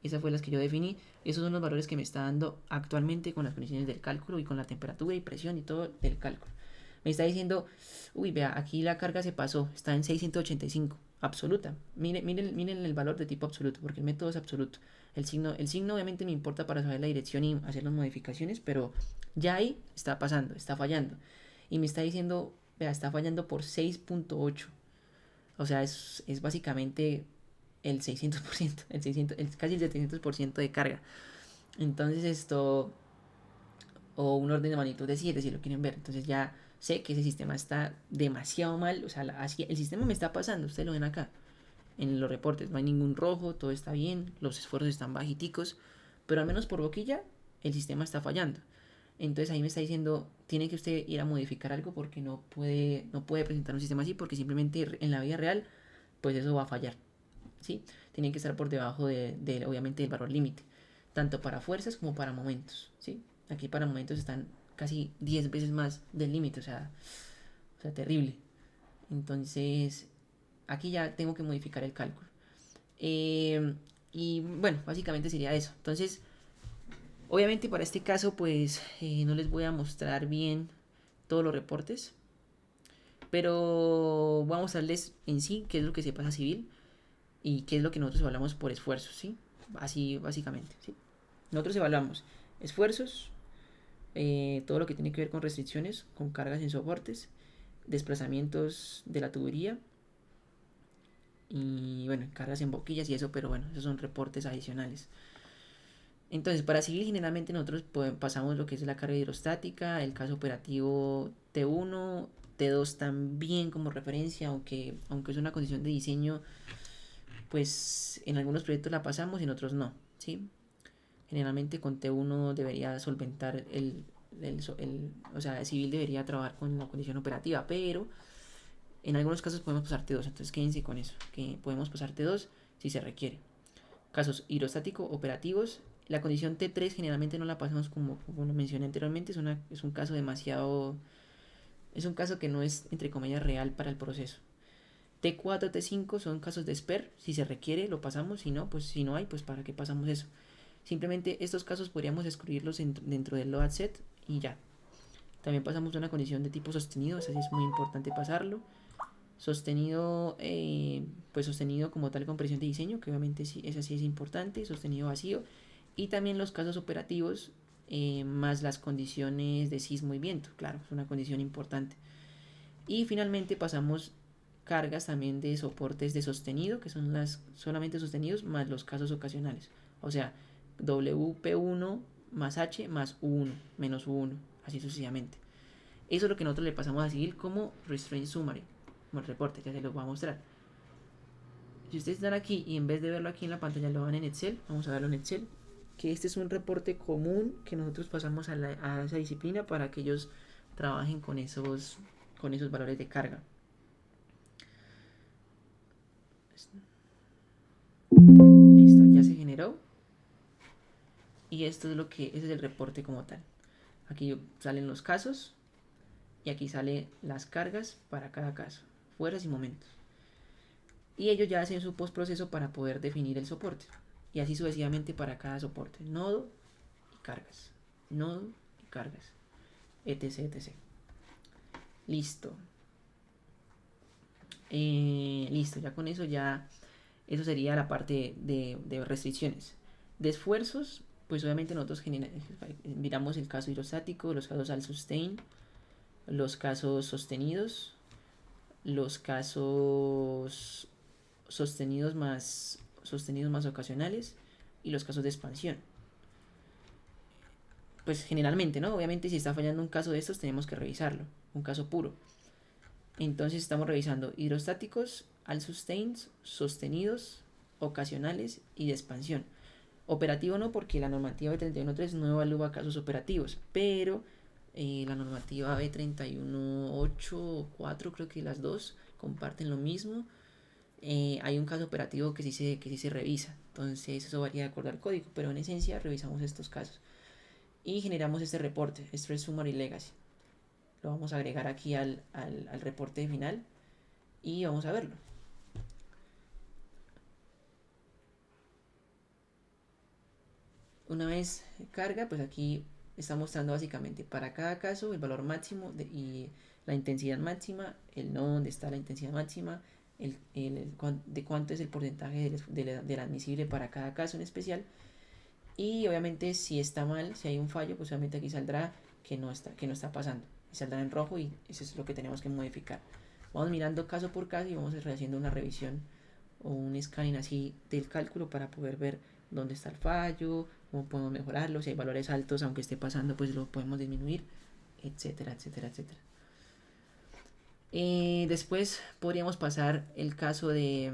Esas fue las que yo definí. Esos son los valores que me está dando actualmente con las condiciones del cálculo y con la temperatura y presión y todo del cálculo. Me está diciendo, uy, vea, aquí la carga se pasó, está en 685, absoluta. Miren el valor de tipo absoluto, porque el método es absoluto. El signo obviamente me importa para saber la dirección y hacer las modificaciones, pero ya ahí está pasando, está fallando. Y me está diciendo, vea, está fallando por 6.8. O sea, es básicamente el 600%, casi el 700% de carga. Entonces esto, o un orden de magnitud de 7 si lo quieren ver. Entonces ya sé que ese sistema está demasiado mal. O sea, el sistema me está pasando, ustedes lo ven acá en los reportes. No hay ningún rojo, todo está bien, los esfuerzos están bajiticos, pero al menos por boquilla el sistema está fallando. Entonces ahí me está diciendo, tiene que usted ir a modificar algo porque no puede presentar un sistema así porque simplemente en la vida real, pues eso va a fallar. ¿Sí? Tiene que estar por debajo obviamente del valor límite, tanto para fuerzas como para momentos, ¿sí? Aquí para momentos están casi 10 veces más del límite, o sea, terrible. Entonces, aquí ya tengo que modificar el cálculo. Eh, y bueno, básicamente sería eso. Entonces, obviamente para este caso, pues no les voy a mostrar bien todos los reportes, pero voy a mostrarles en sí qué es lo que se pasa civil y qué es lo que nosotros evaluamos por esfuerzos, ¿sí? Así básicamente, ¿sí? Nosotros evaluamos esfuerzos, todo lo que tiene que ver con restricciones, con cargas en soportes, desplazamientos de la tubería y bueno, cargas en boquillas y eso, pero bueno, esos son reportes adicionales. Entonces, para civil generalmente nosotros pasamos lo que es la carga hidrostática, el caso operativo T1, T2 también como referencia, aunque es una condición de diseño, pues en algunos proyectos la pasamos y en otros no, ¿sí? Generalmente con T1 debería solventar o sea, civil debería trabajar con la condición operativa, pero en algunos casos podemos pasar T2, entonces quédense con eso, que podemos pasar T2 si se requiere. Casos hidrostático operativos, la condición T3 generalmente no la pasamos como lo mencioné anteriormente, es un caso demasiado, es un caso que no es entre comillas real para el proceso. T4, T5 son casos de SPER, si se requiere lo pasamos, si no, pues si no hay, pues para qué pasamos eso. Simplemente estos casos podríamos excluirlos dentro del load set y ya. También pasamos una condición de tipo sostenido, así es muy importante pasarlo. Sostenido, pues sostenido como tal con presión de diseño, que obviamente sí, esa sí es importante. Sostenido vacío. Y también los casos operativos, más las condiciones de sismo y viento. Claro, es una condición importante. Y finalmente pasamos cargas también de soportes de sostenido, que son las solamente sostenidos, más los casos ocasionales. O sea, WP1 más H más U1 menos U1, así sucesivamente. Eso es lo que nosotros le pasamos a civil como Restraint Summary, como el reporte, ya se los voy a mostrar. Si ustedes están aquí y en vez de verlo aquí en la pantalla lo van en Excel, vamos a verlo en Excel, que este es un reporte común que nosotros pasamos a esa disciplina para que ellos trabajen con esos valores de carga. Listo, ya se generó. Y esto es ese es el reporte como tal. Aquí salen los casos y aquí salen las cargas para cada caso, fuerzas y momentos. Y ellos ya hacen su postproceso para poder definir el soporte. Y así sucesivamente para cada soporte. Nodo y cargas. Nodo y cargas. etc. Listo. Listo, ya con eso ya, eso sería la parte de restricciones. De esfuerzos, pues obviamente nosotros miramos el caso hidrostático, los casos al sustain, los casos sostenidos, los casos sostenidos más ocasionales y los casos de expansión. Pues generalmente, ¿no? Obviamente si está fallando un caso de estos tenemos que revisarlo, un caso puro. Entonces estamos revisando hidrostáticos, al sustains, sostenidos, ocasionales y de expansión. Operativo no, porque la normativa B313 no evalúa casos operativos, pero la normativa B318 o 4, creo que las dos comparten lo mismo. Hay un caso operativo que sí se revisa, entonces eso varía de acuerdo al código, pero en esencia revisamos estos casos y generamos este reporte, Stress Summary Legacy. Lo vamos a agregar aquí al reporte final y vamos a verlo. Una vez carga, pues aquí está mostrando básicamente para cada caso el valor máximo y la intensidad máxima, el nodo donde está la intensidad máxima, de cuánto es el porcentaje del admisible para cada caso en especial. Y obviamente si está mal, si hay un fallo, pues obviamente aquí saldrá que no está pasando. Y saldrá en rojo y eso es lo que tenemos que modificar. Vamos mirando caso por caso y vamos haciendo una revisión o un scanning así del cálculo para poder ver dónde está el fallo, cómo podemos mejorarlo, si hay valores altos, aunque esté pasando, pues lo podemos disminuir, etcétera. Después podríamos pasar el caso de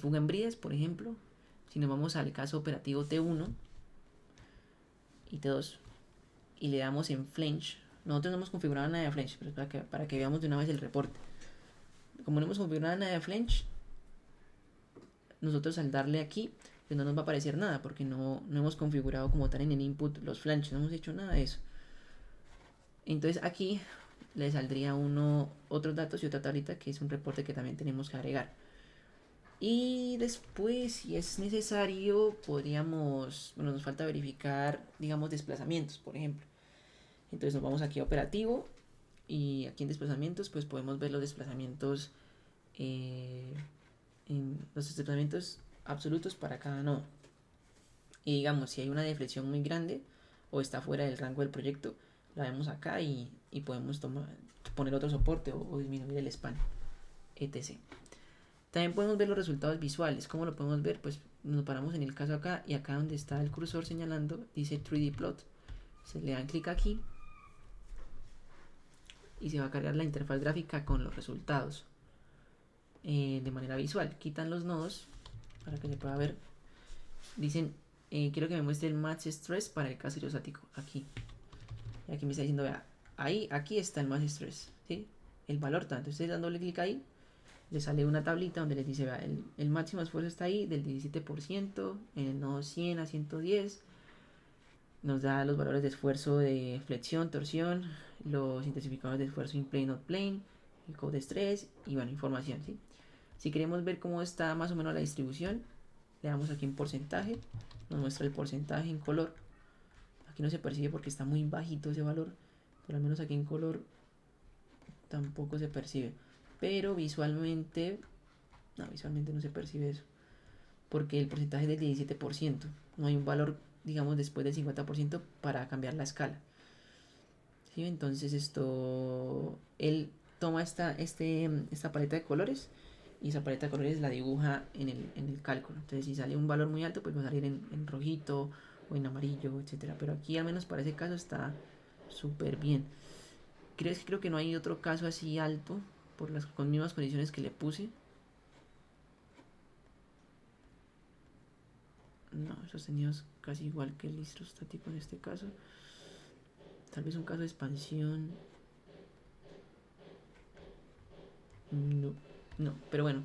fuga en bridas, por ejemplo. Si nos vamos al caso operativo T1 y T2 y le damos en flange, nosotros no hemos configurado nada de flange, pero para que veamos de una vez el reporte. Como no hemos configurado nada de flange, nosotros al darle aquí pues no nos va a aparecer nada porque no hemos configurado como tal en el input los flanges, no hemos hecho nada de eso. Entonces aquí le saldría otros datos y otra tablita que es un reporte que también tenemos que agregar. Y después, si es necesario, nos falta verificar, digamos, desplazamientos, por ejemplo. Entonces nos vamos aquí a operativo y aquí en desplazamientos, pues podemos ver los desplazamientos, los desplazamientos absolutos para cada nodo. Y digamos, si hay una deflexión muy grande o está fuera del rango del proyecto, la vemos acá y podemos poner otro soporte o disminuir el span, etc. También podemos ver los resultados visuales. ¿Cómo lo podemos ver? Pues nos paramos en el caso acá y acá donde está el cursor señalando dice 3D plot. Se le dan clic aquí y se va a cargar la interfaz gráfica con los resultados de manera visual. Quitan los nodos para que se pueda ver. Dicen, quiero que me muestre el match stress para el caso hidrostático. Aquí. Y aquí me está diciendo, vea, aquí está el match stress, ¿sí? El valor tanto. Ustedes dándole clic ahí, le sale una tablita donde les dice, vea, el máximo esfuerzo está ahí del 17%, en el nodo 100 a 110. Nos da los valores de esfuerzo de flexión, torsión, los intensificadores de esfuerzo in plane, not plane, el code de estrés y bueno, información, ¿sí? Si queremos ver cómo está más o menos la distribución, le damos aquí en porcentaje, nos muestra el porcentaje en color. Aquí no se percibe porque está muy bajito ese valor, por lo menos aquí en color tampoco se percibe. Pero visualmente no se percibe eso, porque el porcentaje es del 17%, no hay un valor, digamos, después del 50% para cambiar la escala. ¿Sí? Entonces él toma esta paleta de colores y esa paleta de colores la dibuja en el cálculo. Entonces si sale un valor muy alto, pues va a salir en rojito o en amarillo, etcétera. Pero aquí al menos para ese caso está súper bien. Creo que no hay otro caso así alto por las mismas condiciones que le puse. No, sostenidos casi igual que el hidrostático en este caso. Tal vez un caso de expansión. No, pero bueno.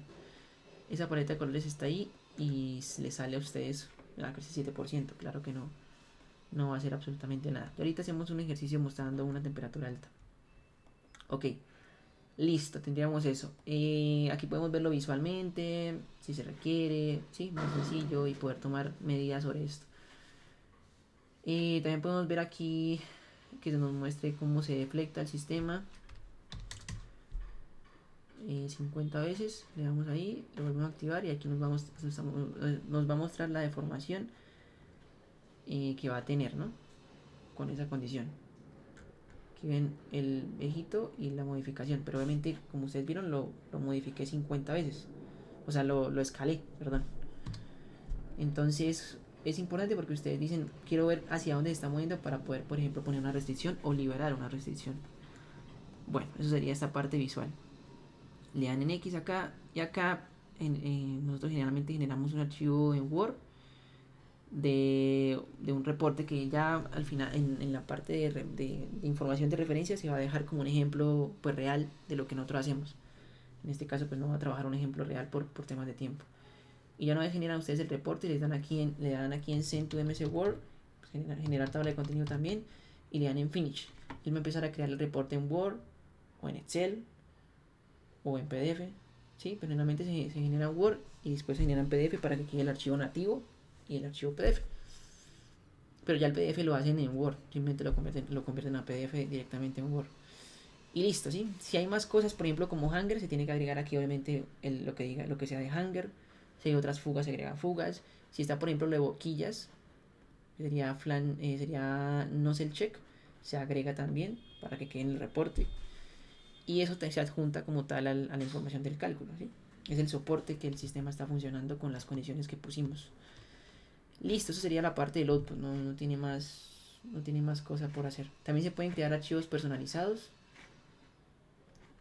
Esa paleta de colores está ahí y le sale a ustedes casi 7%. Claro que no va a hacer absolutamente nada. Y ahorita hacemos un ejercicio mostrando una temperatura alta. Ok, listo, tendríamos eso. Aquí podemos verlo visualmente, si se requiere, sí, más sencillo y poder tomar medidas sobre esto. También podemos ver aquí que se nos muestre cómo se deflecta el sistema. 50 veces, le damos ahí, lo volvemos a activar y aquí nos va a mostrar la deformación que va a tener, ¿no? Con esa condición. Aquí ven el viejito y la modificación, pero obviamente, como ustedes vieron, lo modifiqué 50 veces. O sea, lo escalé, perdón. Entonces, es importante porque ustedes dicen, quiero ver hacia dónde se está moviendo para poder, por ejemplo, poner una restricción o liberar una restricción. Bueno, eso sería esta parte visual. Le dan en X acá y acá nosotros generalmente generamos un archivo en Word de un reporte que ya al final en la parte de información de referencia se va a dejar como un ejemplo pues real de lo que nosotros hacemos. En este caso pues no va a trabajar un ejemplo real por temas de tiempo. Y ya una vez generan ustedes el reporte, le dan aquí en Send to MS Word, pues generar tabla de contenido también, y le dan en Finish. Él va a empezar a crear el reporte en Word, o en Excel, o en PDF, ¿sí? Pero generalmente se genera en Word, y después se genera en PDF para que quede el archivo nativo y el archivo PDF. Pero ya el PDF lo hacen en Word, simplemente lo convierten a PDF directamente en Word. Y listo, ¿sí? Si hay más cosas, por ejemplo, como Hanger, se tiene que agregar aquí obviamente lo que sea de Hanger. Si hay otras fugas, se agregan fugas. Si está, por ejemplo, lo de boquillas, sería no sé el check, se agrega también para que quede en el reporte. Y eso se adjunta como tal a la información del cálculo, ¿sí? Es el soporte que el sistema está funcionando con las condiciones que pusimos. Listo, eso sería la parte del output, no tiene más cosas por hacer. También se pueden crear archivos personalizados.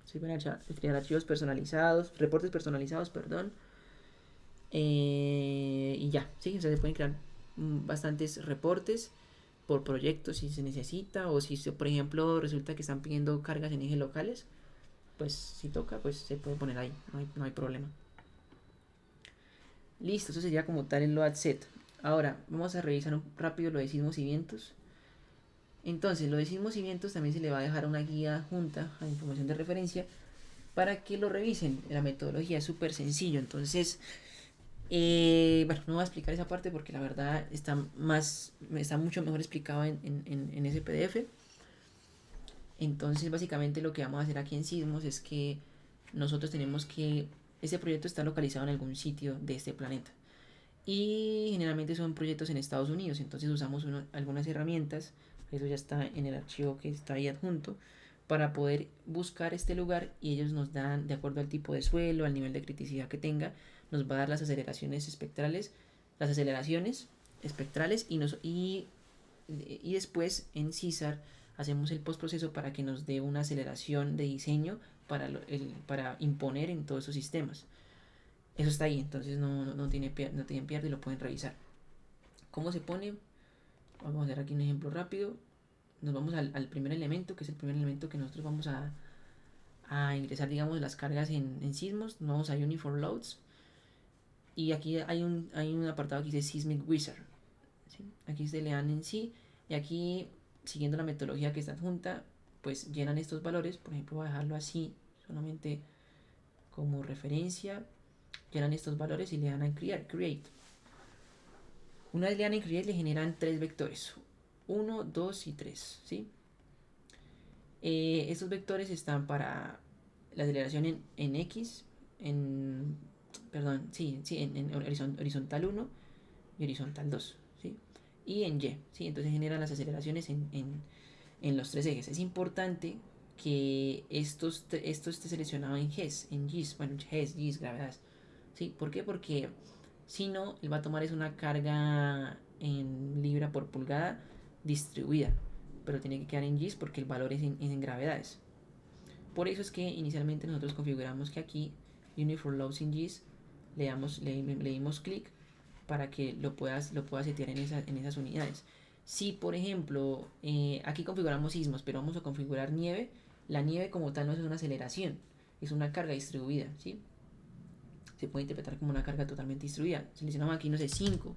Se pueden crear archivos personalizados, reportes personalizados, perdón. Y ya, sí, o sea, se pueden crear bastantes reportes por proyecto si se necesita, o si por ejemplo resulta que están pidiendo cargas en ejes locales, pues si toca, pues se puede poner ahí, no hay problema. Listo, eso sería como tal el load set. Ahora vamos a revisar rápido lo de sismos y vientos. Entonces, lo de sismos y vientos también se le va a dejar una guía junta a información de referencia para que lo revisen. La metodología es súper sencillo, entonces bueno, no voy a explicar esa parte porque la verdad está mucho mejor explicado en ese PDF. Entonces, básicamente lo que vamos a hacer aquí en Sismos es que nosotros tenemos que este proyecto está localizado en algún sitio de este planeta. Y generalmente son proyectos en Estados Unidos, entonces usamos algunas herramientas, eso ya está en el archivo que está ahí adjunto, para poder buscar este lugar y ellos nos dan, de acuerdo al tipo de suelo, al nivel de criticidad que tenga, nos va a dar las aceleraciones espectrales, y después en CISAR hacemos el postproceso para que nos dé una aceleración de diseño para imponer en todos esos sistemas. Eso está ahí, entonces no tienen pierde y lo pueden revisar. ¿Cómo se pone? Vamos a hacer aquí un ejemplo rápido. Nos vamos al primer elemento, que es el primer elemento que nosotros vamos a ingresar, digamos, las cargas en sismos. Nos vamos a Uniform Loads. Y aquí hay un apartado que dice Seismic Wizard, ¿sí? Aquí se le dan en sí. Y aquí, siguiendo la metodología que está adjunta, pues llenan estos valores. Por ejemplo, voy a dejarlo así, solamente como referencia. Llenan estos valores y le dan a Create. Una vez le dan en Create, le generan tres vectores: 1, 2 y 3, ¿sí? Estos vectores están para la aceleración en X, perdón, en horizontal 1 y horizontal 2, ¿sí? Y en Y, ¿sí? Entonces generan las aceleraciones en los tres ejes. Es importante que esto esté seleccionado en GES, en GIS, bueno, GES, GIS, gravedades, ¿sí? ¿Por qué? Porque si no, él va a tomar es una carga en libra por pulgada distribuida, pero tiene que quedar en GIS porque el valor es en gravedades. Por eso es que inicialmente nosotros configuramos que aquí Uniform Loads in GIS le dimos clic para que lo puedas setear en esas unidades. Si por ejemplo aquí configuramos sismos, pero vamos a configurar nieve, la nieve como tal no es una aceleración, es una carga distribuida, ¿sí? Se puede interpretar como una carga totalmente distribuida. Seleccionamos aquí, no sé, 5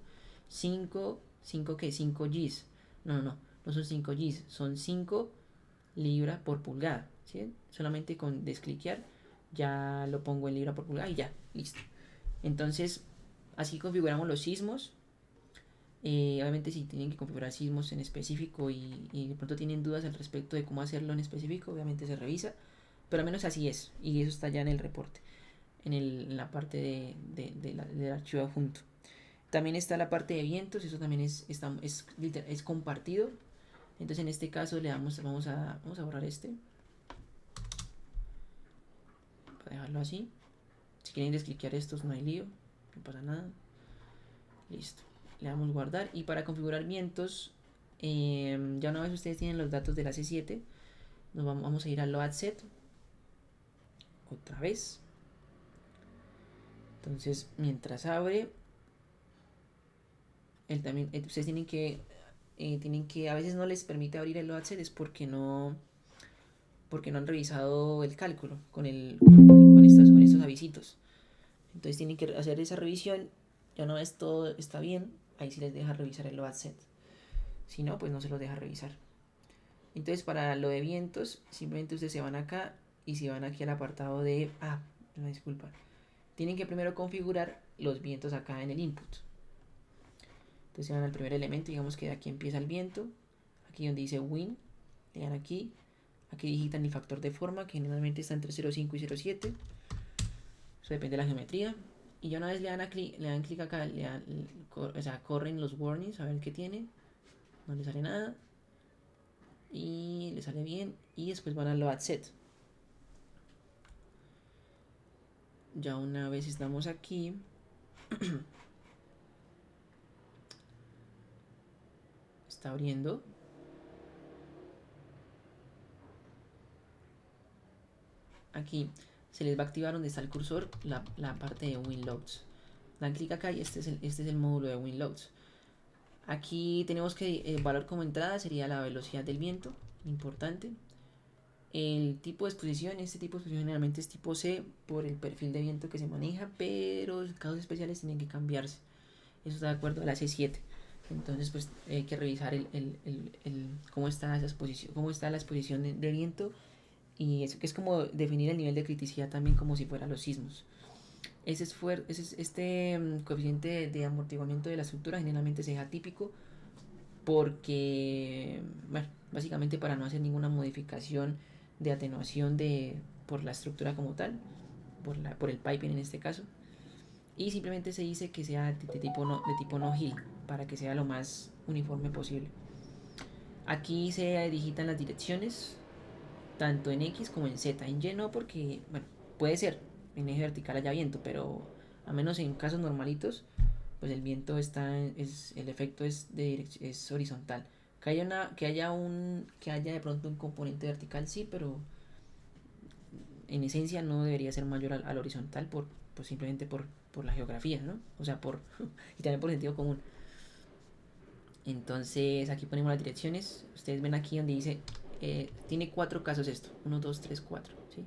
¿qué? 5 Gs. No son 5 Gs, son 5 libras por pulgada, ¿sí? Solamente con descliquear ya lo pongo en libra por pulgada y ya, listo. Entonces, así configuramos los sismos. Obviamente si tienen que configurar sismos en específico y de pronto tienen dudas al respecto de cómo hacerlo en específico, obviamente se revisa, pero al menos así es, y eso está ya en el reporte, en la parte del archivo adjunto. También está la parte de vientos, eso también es compartido. Entonces en este caso le damos, vamos a borrar este, para dejarlo así. Si quieren descliquear estos no hay lío, no pasa nada. Listo, le damos guardar. Y para configurar vientos, ya una vez ustedes tienen los datos de la C7, vamos a ir a load set otra vez. Entonces mientras abre, ustedes tienen que, a veces no les permite abrir el load set, es porque no han revisado el cálculo con estos avisitos. Entonces tienen que hacer esa revisión. Ya una vez todo está bien, ahí sí les deja revisar el load set. Si no, pues no se los deja revisar. Entonces para lo de vientos, simplemente ustedes se van acá y se van aquí al apartado de... una disculpa. Tienen que primero configurar los vientos acá en el input. Entonces se van al primer elemento, digamos que aquí empieza el viento. Aquí donde dice wind, le dan aquí. Aquí digitan el factor de forma, que generalmente está entre 0,5 y 0,7. Eso depende de la geometría. Y ya una vez le dan clic acá, corren los warnings a ver qué tiene. No le sale nada. Y le sale bien. Y después van a load set. Ya una vez estamos aquí. Está abriendo. Aquí se les va a activar donde está el cursor la parte de WinLoads. Dan clic acá y este es el módulo de WinLoads. Aquí tenemos que el valor como entrada sería la velocidad del viento, importante. El tipo de exposición, este tipo de exposición generalmente es tipo C por el perfil de viento que se maneja, pero en casos especiales tienen que cambiarse. Eso está de acuerdo a la C7. Entonces pues hay que revisar cómo está esa exposición, cómo está la exposición de viento, y eso que es como definir el nivel de criticidad también como si fueran los sismos. Este coeficiente de amortiguamiento de la estructura generalmente se deja típico porque, bueno, básicamente para no hacer ninguna modificación de atenuación por la estructura como tal, por el piping en este caso, y simplemente se dice que sea de tipo no Hill para que sea lo más uniforme posible. Aquí se digitan las direcciones tanto en X como en Z. En Y no, porque, bueno, puede ser en eje vertical haya viento, pero a menos en casos normalitos, pues el viento el efecto es horizontal. Que haya de pronto un componente vertical, sí, pero en esencia no debería ser mayor al horizontal pues simplemente por la geografía, ¿no? O sea, y también por sentido común. Entonces aquí ponemos las direcciones. Ustedes ven aquí donde dice, tiene 4 casos esto, 1, 2, 3, 4, ¿sí?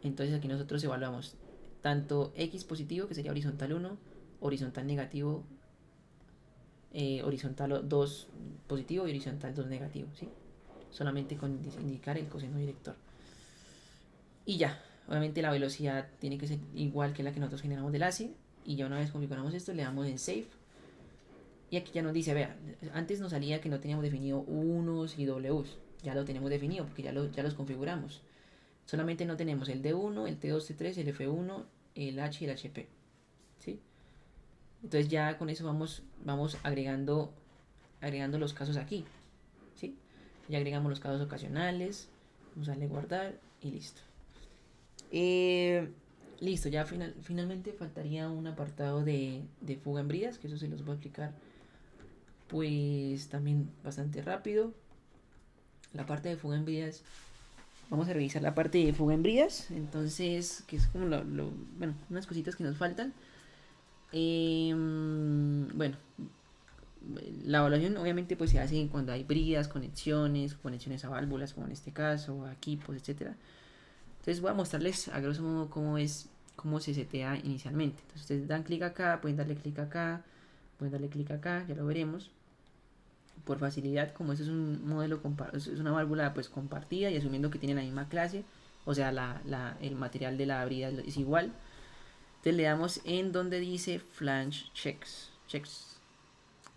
Entonces aquí nosotros evaluamos tanto X positivo, que sería horizontal 1, horizontal negativo, horizontal 2 positivo y horizontal 2 negativo, ¿sí? Solamente con indicar el coseno director. Y ya, obviamente la velocidad tiene que ser igual que la que nosotros generamos del ACE. Y ya una vez configuramos esto, le damos en Save. Y aquí ya nos dice, vea, antes nos salía que no teníamos definido unos y Ws. Ya lo tenemos definido porque ya los configuramos. Solamente no tenemos el D1, el T2, T3, el F1, el H y el HP, ¿sí? Entonces ya con eso vamos agregando los casos aquí, ¿sí? Ya agregamos los casos ocasionales. Vamos a darle guardar y listo. Listo, ya finalmente faltaría un apartado de fuga en bridas, que eso se los voy a explicar pues también bastante rápido. La parte de fuga en bridas, vamos a revisar la parte de fuga en bridas, entonces, que es como bueno, unas cositas que nos faltan. Bueno, la evaluación obviamente pues se hace cuando hay bridas, conexiones a válvulas, como en este caso, a equipos, etcétera. Entonces voy a mostrarles a grosso modo cómo se setea inicialmente. Entonces ustedes dan clic acá, pueden darle clic acá, pueden darle clic acá, ya lo veremos. Por facilidad, como esto es un modelo, es una válvula pues compartida y asumiendo que tiene la misma clase, o sea, el material de la brida es igual. Entonces le damos en donde dice flange checks.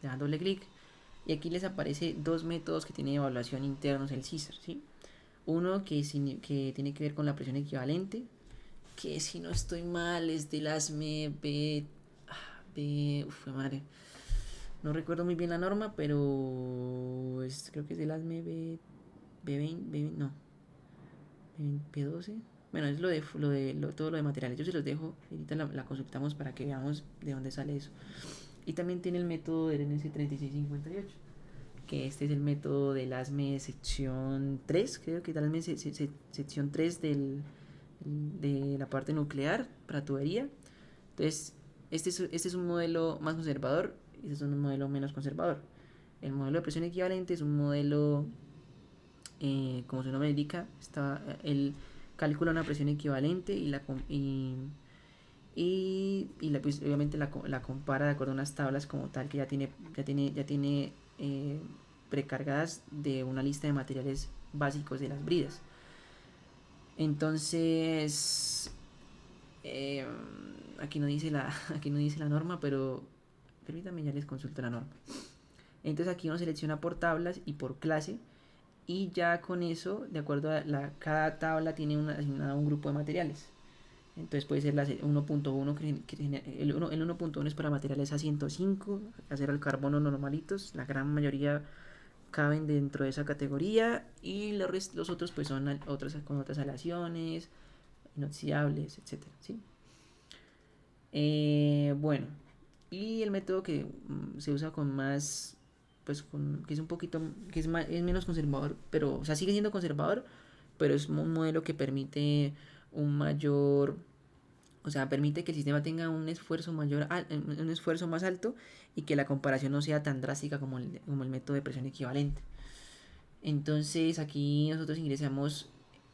le dan doble clic y aquí les aparece dos métodos que tiene evaluación internos el CISR, ¿sí? Uno que tiene que ver con la presión equivalente, que si no estoy mal es del ASME madre, no recuerdo muy bien la norma, pero creo que es del ASME B20, no, B12. Bueno, es todo lo de materiales. Yo se los dejo, ahorita la consultamos para que veamos de dónde sale eso. Y también tiene el método del NS 3658, que este es el método del ASME sección 3, creo que tal vez sección 3 de la parte nuclear para tubería. Entonces, este es un modelo más conservador y este es un modelo menos conservador. El modelo de presión equivalente es un modelo, como su nombre indica, él calcula una presión equivalente pues, obviamente la compara de acuerdo a unas tablas como tal que ya tiene precargadas de una lista de materiales básicos de las bridas. Entonces, eh, aquí no dice la norma, pero permítanme, ya les consulto la norma. Entonces aquí uno selecciona por tablas y por clase, y ya con eso, de acuerdo a cada tabla tiene asignado un grupo de materiales. Entonces puede ser la 1.1, el 1.1 es para materiales A105, acero al carbono normalitos, la gran mayoría caben dentro de esa categoría, y los otros pues son otros con otras aleaciones, inoxidables, etcétera, ¿sí? Bueno, y el método que se usa con más, pues que es un poquito, es menos conservador, pero, o sea, sigue siendo conservador, pero es un modelo que permite un mayor, o sea, permite que el sistema tenga un esfuerzo un esfuerzo más alto, y que la comparación no sea tan drástica como el método de presión equivalente. Entonces aquí nosotros ingresamos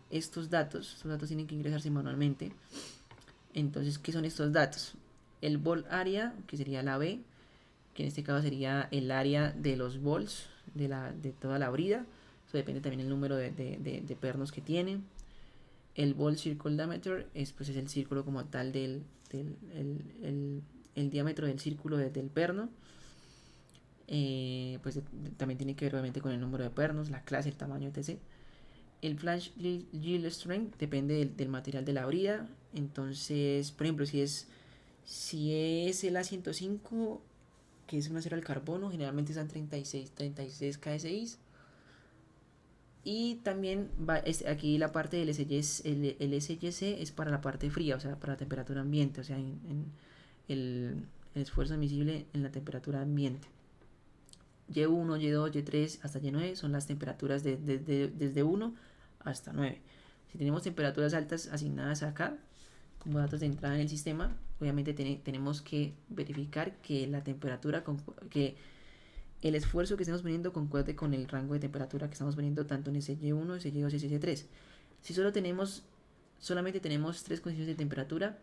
estos datos tienen que ingresarse manualmente. Entonces, ¿qué son estos datos? El volt área, que sería la B, que en este caso sería el área de los volts de toda la brida. Eso depende también del número de pernos que tiene. El volt circle diameter pues es el círculo como tal el diámetro del círculo del perno. Pues también tiene que ver obviamente con el número de pernos, la clase, el tamaño, etc. El flange yield strength depende del material de la brida. Entonces, por ejemplo, si es el A105, que es un acero al carbono, generalmente están 36 KSI. Y también aquí la parte del el SYC es para la parte fría, o sea, para la temperatura ambiente, o sea, el esfuerzo admisible en la temperatura ambiente. Y1, Y2, Y3 hasta Y9 son las temperaturas desde 1 hasta 9. Si tenemos temperaturas altas asignadas acá como datos de entrada en el sistema, obviamente tenemos que verificar que la temperatura, que el esfuerzo que estemos poniendo concuerde con el rango de temperatura que estamos poniendo tanto en SY1, SY2 y SY3. Si solamente tenemos tres condiciones de temperatura,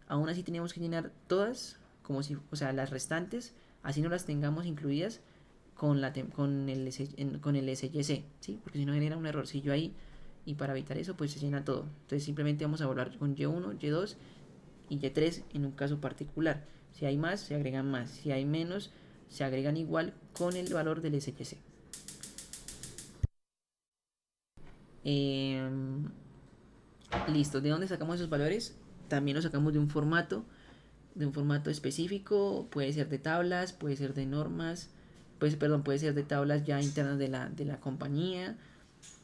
aún así tenemos que llenar todas, o sea, las restantes, así no las tengamos incluidas con el SYC, ¿sí? Porque si no genera un errorcillo ahí, y para evitar eso pues se llena todo. Entonces simplemente vamos a evaluar con Y1, Y2 y Y3 en un caso particular. Si hay más, se agregan más. Si hay menos, se agregan igual con el valor del SYC. Listo, ¿de dónde sacamos esos valores? También los sacamos de un formato específico, puede ser de tablas, puede ser de normas, puede ser de tablas ya internas de la compañía,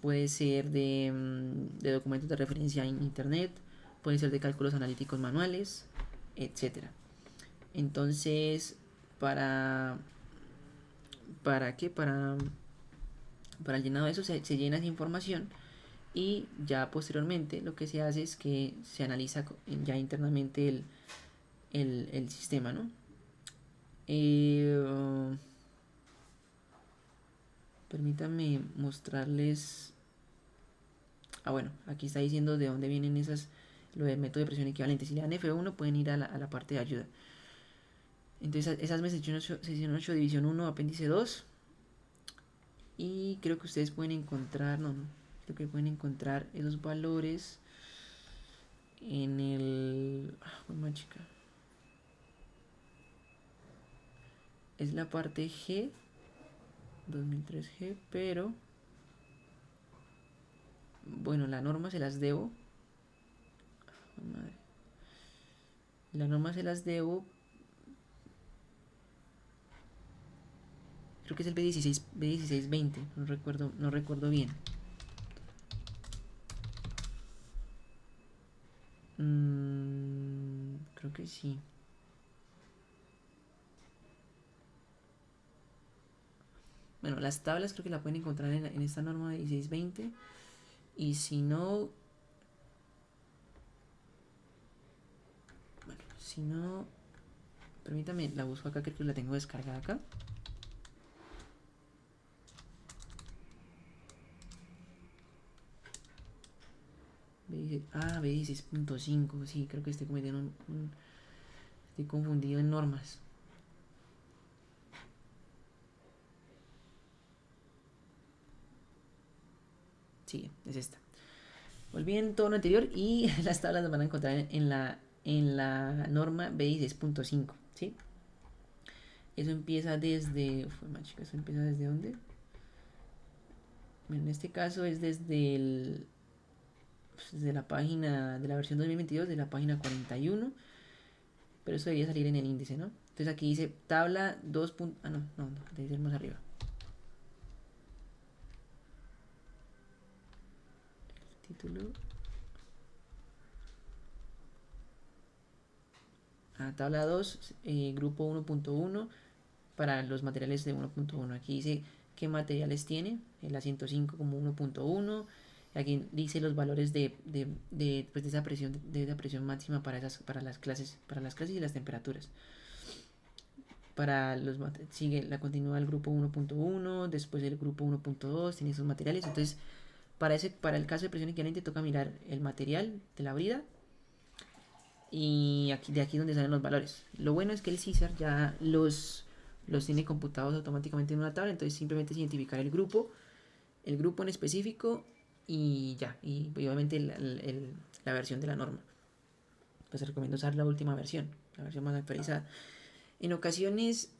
puede ser de documentos de referencia en internet, puede ser de cálculos analíticos manuales, etcétera. Entonces, ¿para qué? Para el llenado de eso se llena esa información, y ya posteriormente lo que se hace es que se analiza ya internamente el sistema, ¿no? Permítanme mostrarles. Bueno, aquí está diciendo de dónde vienen lo del método de presión equivalente. Si le dan F1 pueden ir a la parte de ayuda. Entonces esas me sección 8 división 1 apéndice 2. Y creo que ustedes pueden encontrar, no, creo que pueden encontrar esos valores en el... chica. es la parte G, 2003G, pero bueno, la norma se las debo. Madre. La norma se las debo. Creo que es el B1620, no recuerdo bien. Creo que sí. Bueno, las tablas creo que la pueden encontrar en esta norma de 1620. Y si no... Bueno, si no... Permítame, la busco acá, creo que la tengo descargada acá. B16.5, sí, creo que estoy cometiendo estoy confundido en normas. Sí, es esta. Olviden todo lo anterior y las tablas las van a encontrar en la norma B16.5, ¿sí? Eso empieza desde... ¿Eso empieza desde dónde? En este caso es desde la página de la versión 2022, de la página 41, pero eso debería salir en el índice, ¿no? Entonces aquí dice tabla 2. No, debe ser más arriba. El título. Tabla 2, grupo 1.1 para los materiales de 1.1. Aquí dice qué materiales tiene, el A105 como 1.1. Aquí dice los valores pues de esa presión máxima para las clases y las temperaturas. Continúa el grupo 1.1, después el grupo 1.2 tiene esos materiales. Entonces, para el caso de presión equivalente toca mirar el material de la brida y de aquí donde salen los valores. Lo bueno es que el CISAR ya los tiene computados automáticamente en una tabla, entonces simplemente es identificar el grupo en específico y ya, y obviamente la versión de la norma. Pues recomiendo usar la última versión, la versión más actualizada. En ocasiones,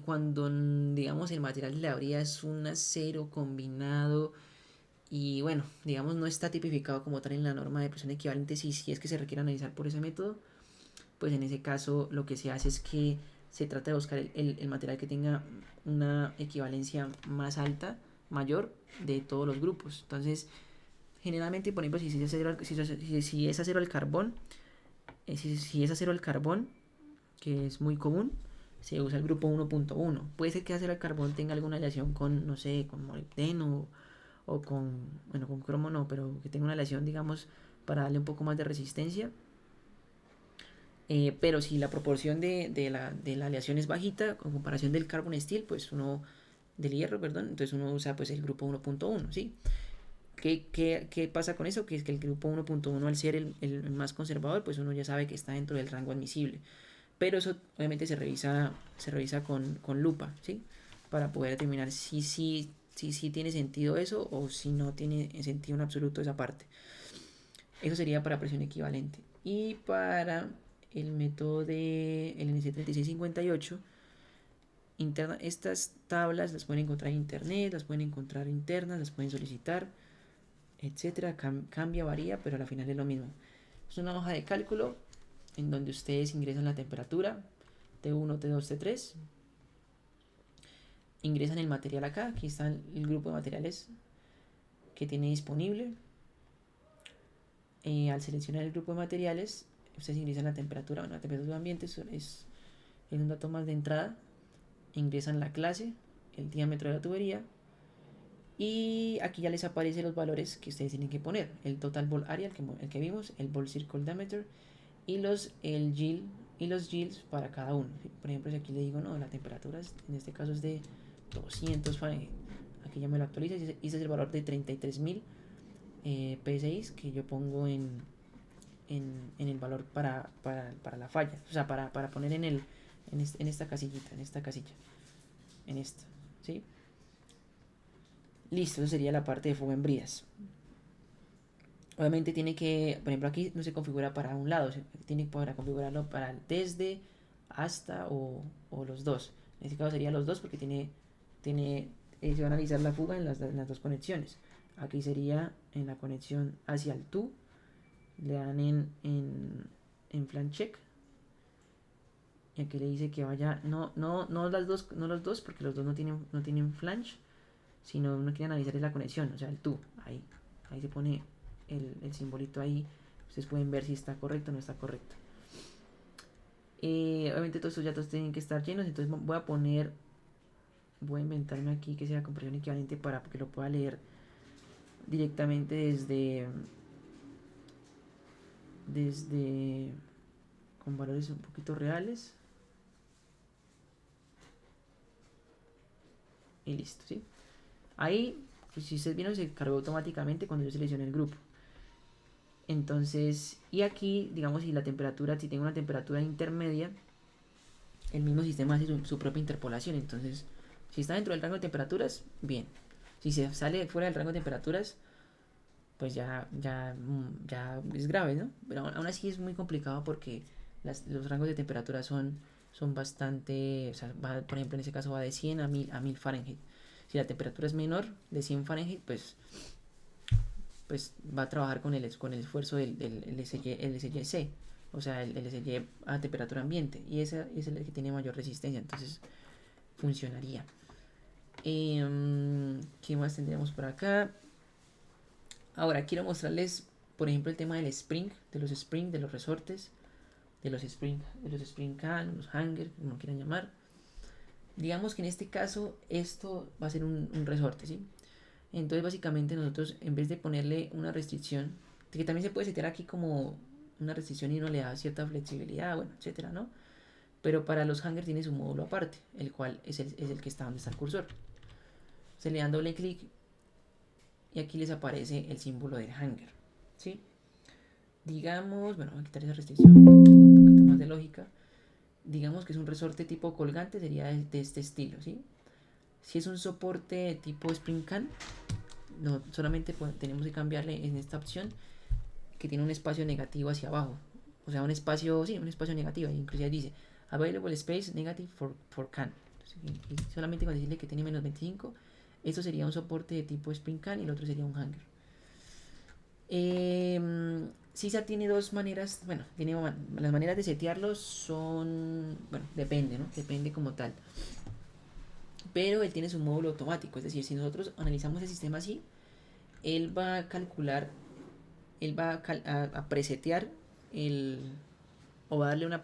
cuando digamos el material de la brida es un acero combinado y bueno, digamos no está tipificado como tal en la norma de presión equivalente, si es que se requiere analizar por ese método, pues en ese caso lo que se hace es que se trata de buscar el material que tenga una equivalencia más alta, mayor de todos los grupos. Entonces, generalmente, por ejemplo, si es acero al carbón, si es acero al carbón, que es muy común, se usa el grupo 1.1. Puede ser que acero al carbón tenga alguna aleación con, no sé, con molibdeno o con cromo no, pero que tenga una aleación, digamos, para darle un poco más de resistencia. Pero si la proporción de la aleación es bajita, con comparación del carbon steel, pues del hierro, perdón, entonces uno usa pues el grupo 1.1, ¿sí? ¿Qué pasa con eso? Que es que el grupo 1.1 al ser el más conservador, pues uno ya sabe que está dentro del rango admisible. Pero eso obviamente se revisa con lupa, ¿sí? Para poder determinar si tiene sentido eso o si no tiene sentido en absoluto esa parte. Eso sería para presión equivalente. Y para el método de NC 3658, estas tablas las pueden encontrar en internet, las pueden encontrar internas, las pueden solicitar, etcétera. Cambia, varía, pero al final es lo mismo. Es una hoja de cálculo en donde ustedes ingresan la temperatura T1, T2, T3, ingresan el material acá, aquí está el grupo de materiales que tiene disponible. Al seleccionar el grupo de materiales, ustedes ingresan la temperatura. Bueno, la temperatura ambiente es un dato más de entrada. Ingresan la clase, el diámetro de la tubería, y aquí ya les aparecen los valores que ustedes tienen que poner: el total ball area, el que vimos, el ball circle diameter y los yields para cada uno. Por ejemplo, si aquí le digo, no, la temperatura en este caso es de 200 Fahrenheit, aquí ya me lo actualiza y ese es el valor de 33.000 P6 que yo pongo en el valor para la falla, o sea, para poner en esta casillita, en esta, ¿sí? Listo, eso sería la parte de fuego en bridas. Obviamente tiene que, por ejemplo, aquí no se configura para un lado, tiene para configurarlo para desde, hasta o los dos. En este caso sería los dos porque se va a analizar la fuga en las dos conexiones. Aquí sería en la conexión hacia el to, le dan en flange check. Y aquí le dice que vaya, no los dos porque los dos no tienen flange, sino uno quiere analizar la conexión, o sea, el to, ahí se pone el simbolito ahí. Ustedes pueden ver si está correcto o no está correcto. Obviamente todos estos datos tienen que estar llenos, entonces voy a inventarme aquí que sea compresión equivalente para que lo pueda leer directamente desde con valores un poquito reales. Y listo, ¿sí? Ahí, pues, si ustedes vieron, se cargó automáticamente cuando yo seleccioné el grupo. Entonces, y aquí, digamos, si tengo una temperatura intermedia, el mismo sistema hace su propia interpolación. Entonces, si está dentro del rango de temperaturas, bien. Si se sale fuera del rango de temperaturas, pues ya es grave, ¿no? Pero aún así es muy complicado porque los rangos de temperatura son bastante, o sea, por ejemplo, en ese caso va de 100 a 1000 Fahrenheit. Si la temperatura es menor de 100 Fahrenheit, pues va a trabajar con el esfuerzo del SYC, o sea, el SY a temperatura ambiente, y ese es el que tiene mayor resistencia, entonces funcionaría. ¿Qué más tendríamos por acá? Ahora quiero mostrarles, por ejemplo, el tema del spring, de los resortes, de los spring can, los hanger, como quieran llamar. Digamos que en este caso esto va a ser un resorte, ¿sí? Entonces básicamente nosotros, en vez de ponerle una restricción, que también se puede setear aquí como una restricción y uno le da cierta flexibilidad, bueno, etcétera, ¿no? Pero para los hangers tiene su módulo aparte, el cual es el que está donde está el cursor. Se le dan doble clic y aquí les aparece el símbolo del hanger, ¿sí? Digamos, bueno, voy a quitar esa restricción, un poquito más de lógica. Digamos que es un resorte tipo colgante, sería de este estilo, ¿sí? Si es un soporte tipo spring can, no, solamente tenemos que cambiarle en esta opción que tiene un espacio negativo hacia abajo. O sea, un espacio negativo. Inclusive dice available space negative for can. Y solamente con decirle que tiene menos 25, esto sería un soporte de tipo spring can y el otro sería un hanger. CISA tiene dos maneras, bueno, las maneras de setearlos son, bueno, depende, ¿no? Depende como tal. Pero él tiene su módulo automático, es decir, si nosotros analizamos el sistema así, él va a calcular, él va a presetear o va a darle la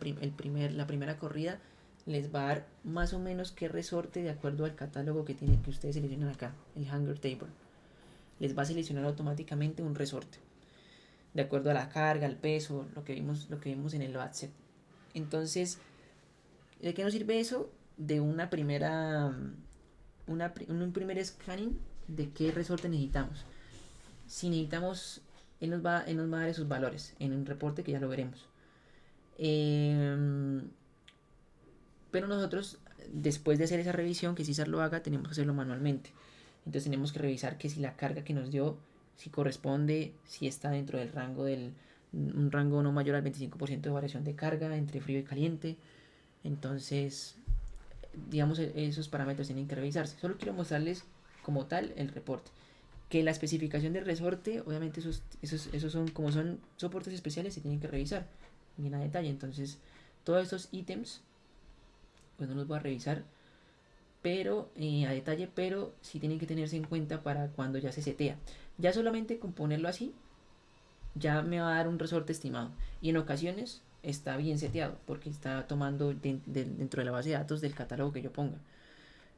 primera corrida, les va a dar más o menos qué resorte de acuerdo al catálogo que ustedes seleccionan acá, el hanger table. Les va a seleccionar automáticamente un resorte de acuerdo a la carga, al peso, lo que vimos en el load set. Entonces, ¿de qué nos sirve eso? De un primer scanning de qué resorte necesitamos. Si necesitamos, él nos va a dar esos valores en un reporte que ya lo veremos. Pero nosotros, después de hacer esa revisión, que CISAR lo haga, tenemos que hacerlo manualmente. Entonces tenemos que revisar que si la carga que nos dio, si corresponde, si está dentro del rango un rango no mayor al 25% de variación de carga entre frío y caliente. Entonces, digamos, esos parámetros tienen que revisarse. Solo quiero mostrarles como tal el reporte. Que la especificación del resorte, obviamente esos son, como son soportes especiales, se tienen que revisar bien a detalle. Entonces, todos estos ítems, pues no los voy a revisar pero a detalle, pero sí tienen que tenerse en cuenta para cuando ya se setea. Ya solamente con ponerlo así, ya me va a dar un resorte estimado. Y en ocasiones está bien seteado, porque está tomando dentro de la base de datos del catálogo que yo ponga.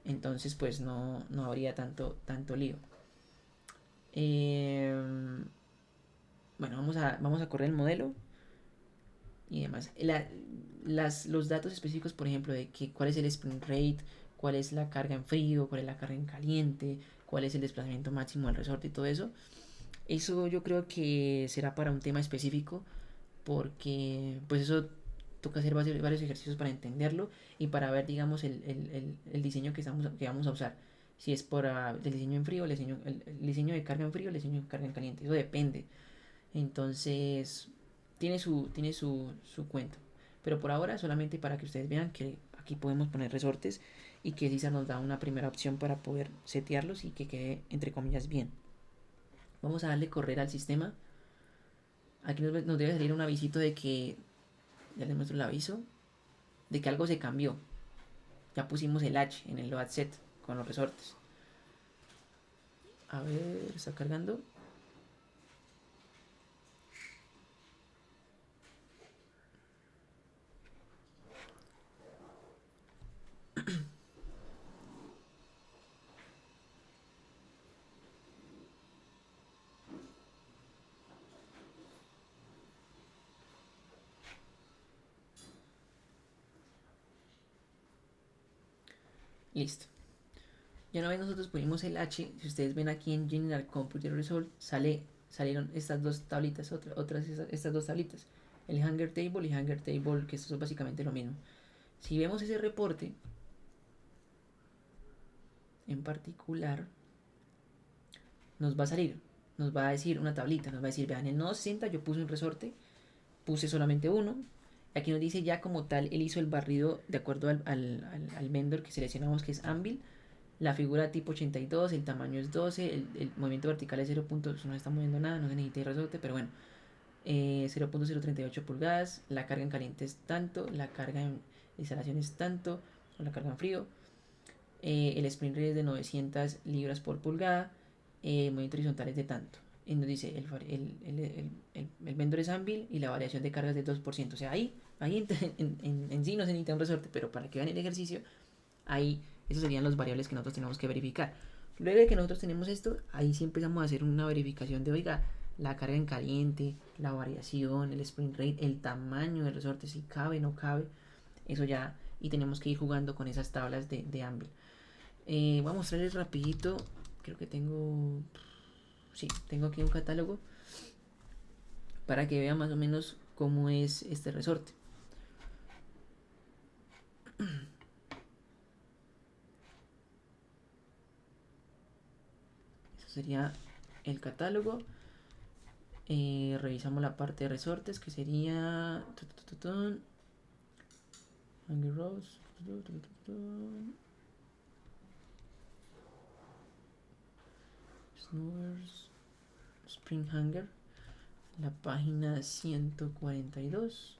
Entonces, pues no habría tanto lío. Bueno, vamos a correr el modelo y demás. Los datos específicos, por ejemplo, de cuál es el spring rate, cuál es la carga en frío, cuál es la carga en caliente, cuál es el desplazamiento máximo del resorte y todo eso. Eso yo creo que será para un tema específico porque pues eso toca hacer varios ejercicios para entenderlo y para ver, digamos, el diseño que vamos a usar. Si es por el diseño en frío, el diseño de carga en frío, el diseño de carga en caliente. Eso depende. Entonces, tiene su cuento. Pero por ahora, solamente para que ustedes vean que aquí podemos poner resortes y que César nos da una primera opción para poder setearlos y que quede entre comillas bien. Vamos a darle correr al sistema. Aquí nos debe salir un avisito de que, ya les muestro el aviso, de que algo se cambió. Ya pusimos el H en el load set con los resortes. A ver, está cargando. Listo. Ya una vez nosotros pusimos el H, si ustedes ven aquí en General Computer Result, salieron estas dos tablitas, estas dos tablitas. El Hanger Table y Hanger Table, que esto es básicamente lo mismo. Si vemos ese reporte, en particular, nos va a salir, nos va a decir una tablita, nos va a decir, vean, en el nodo 60 yo puse un resorte, puse solamente uno. Aquí nos dice ya como tal, él hizo el barrido de acuerdo al vendor que seleccionamos, que es Anvil. La figura tipo 82, el tamaño es 12, el movimiento vertical es 0. No se está moviendo nada, no se necesita el resorte, pero bueno. 0.038 pulgadas, la carga en caliente es tanto, la carga en instalación es tanto, o la carga en frío. El sprint rate es de 900 libras por pulgada, movimiento horizontal es de tanto. Y nos dice el vendor es Anvil y la variación de carga es de 2%. O sea, ahí en sí no se necesita un resorte, pero para que vean el ejercicio, ahí esos serían los variables que nosotros tenemos que verificar. Luego de que nosotros tenemos esto, ahí sí empezamos a hacer una verificación de, oiga, la carga en caliente, la variación, el sprint rate, el tamaño del resorte, si cabe o no cabe. Eso ya, y tenemos que ir jugando con esas tablas de Anvil. Voy a mostrarles rapidito, creo que tengo, sí, tengo aquí un catálogo para que vean más o menos cómo es este resorte. Eso sería el catálogo. Revisamos la parte de resortes, que sería Hanger Rows, Snowers, Spring Hanger, la página 142.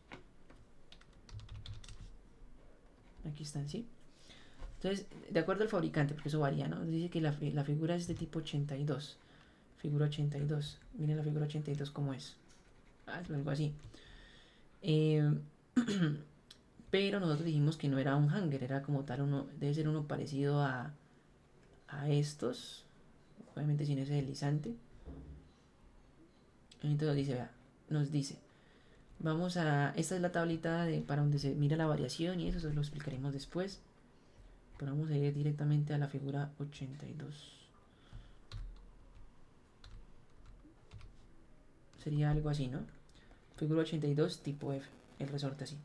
Aquí están, ¿sí? Entonces, de acuerdo al fabricante, porque eso varía, ¿no? Dice que la figura es de tipo 82. Figura 82. Miren la figura 82 cómo es. Algo así. Pero nosotros dijimos que no era un hanger, era como tal uno, debe ser uno parecido a estos. Obviamente sin ese deslizante. Entonces dice, vea, nos dice, vamos a, esta es la tablita para donde se mira la variación y eso se lo explicaremos después. Pero vamos a ir directamente a la figura 82. Sería algo así, ¿no? Figura 82 tipo F, el resorte así.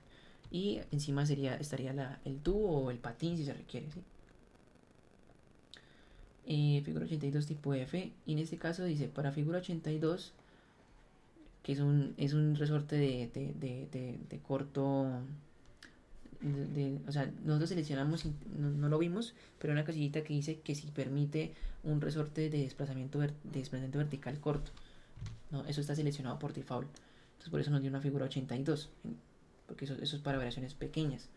Y encima estaría el tubo o el patín si se requiere, ¿sí? Figura 82 tipo F. Y en este caso dice, para figura 82, que es un resorte de corto... o sea, nosotros seleccionamos, no lo vimos, pero una casillita que dice que si permite un resorte de desplazamiento vertical corto. No, eso está seleccionado por default. Entonces por eso nos dio una figura 82, porque eso es para variaciones pequeñas.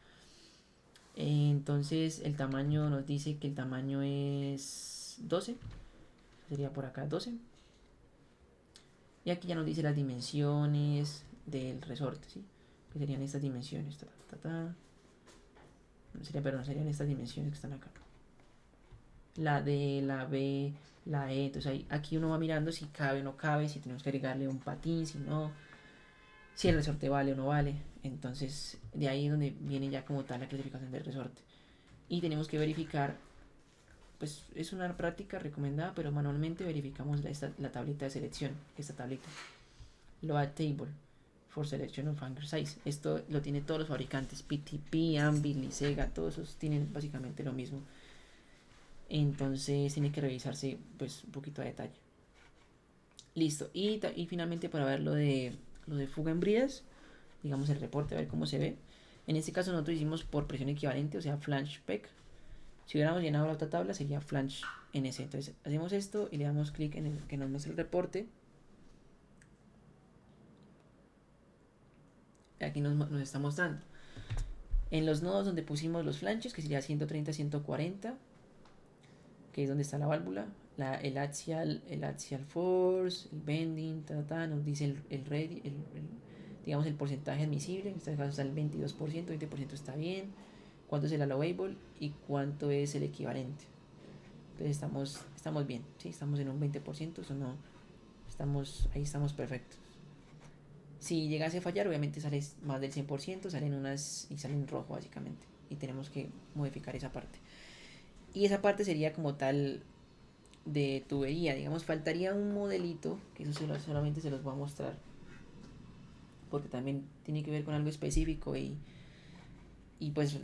Entonces el tamaño nos dice que el tamaño es 12. Sería por acá 12. Y aquí ya nos dice las dimensiones del resorte, ¿sí? Que serían estas dimensiones. Serían estas dimensiones que están acá. La D, la B, la E. Entonces aquí uno va mirando si cabe o no cabe, si tenemos que agregarle un patín, si no, si el resorte vale o no vale. Entonces de ahí es donde viene ya como tal la clasificación del resorte. Y tenemos que verificar, pues es una práctica recomendada, pero manualmente verificamos la tablita de selección, esta tablita. Load Table for Selection of Hanger Size. Esto lo tiene todos los fabricantes, PTP, Anvil, Lisega, todos esos tienen básicamente lo mismo. Entonces tiene que revisarse pues un poquito a detalle. Listo. Y finalmente para ver lo de fuga en bridas, digamos el reporte, a ver cómo se ve. En este caso nosotros hicimos por presión equivalente, o sea flange peg. Si hubiéramos llenado la otra tabla sería flange ns. Entonces hacemos esto y le damos clic en el que nos muestre el reporte. Aquí nos está mostrando en los nodos donde pusimos los flanges, que sería 130, 140, que es donde está la válvula, el axial force, el bending, nos dice digamos el porcentaje admisible. En este caso está el 22%, 20% está bien, cuánto es el allowable y cuánto es el equivalente. Entonces estamos bien, ¿sí? Estamos en un 20%, eso no, ahí estamos perfectos. Si llegase a fallar, obviamente sale más del 100%, salen unas y salen rojo básicamente, y tenemos que modificar esa parte. Y esa parte sería como tal de tubería, digamos, faltaría un modelito, que eso solamente se los voy a mostrar, porque también tiene que ver con algo específico y pues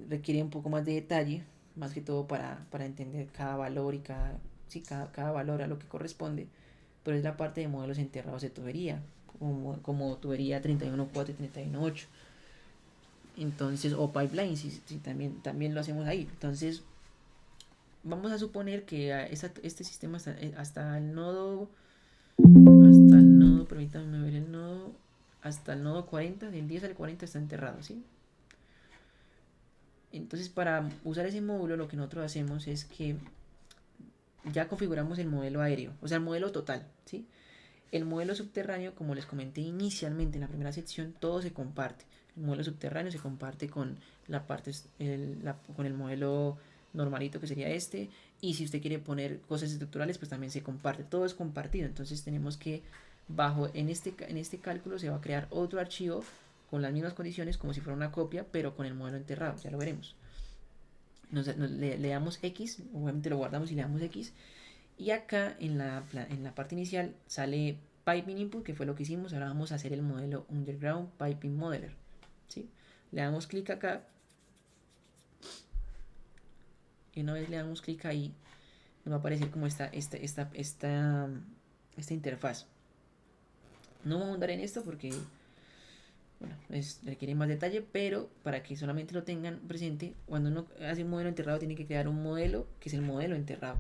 requiere un poco más de detalle, más que todo para entender cada valor y cada valor a lo que corresponde, pero es la parte de modelos enterrados de tubería, como tubería 31.4 y 31.8. Entonces, o pipeline, si también lo hacemos ahí. Entonces, vamos a suponer que este sistema hasta el nodo, permítanme ver el nodo, hasta el nodo 40, del 10 al 40 está enterrado, ¿sí? Entonces, para usar ese módulo, lo que nosotros hacemos es que ya configuramos el modelo aéreo, o sea, el modelo total, ¿sí? El modelo subterráneo, como les comenté inicialmente en la primera sección, todo se comparte. El modelo subterráneo se comparte con con el modelo normalito, que sería este, y si usted quiere poner cosas estructurales, pues también se comparte, todo es compartido. Entonces tenemos que en este cálculo se va a crear otro archivo con las mismas condiciones, como si fuera una copia, pero con el modelo enterrado, ya lo veremos. Le damos X, obviamente lo guardamos y le damos X, y acá en la parte inicial sale Piping Input, que fue lo que hicimos. Ahora vamos a hacer el modelo Underground Piping Modeler, ¿sí? Le damos clic acá, y una vez le damos clic ahí, nos va a aparecer como esta interfaz. No vamos a ahondar en esto porque, bueno, requiere más detalle, pero para que solamente lo tengan presente, cuando uno hace un modelo enterrado tiene que crear un modelo que es el modelo enterrado,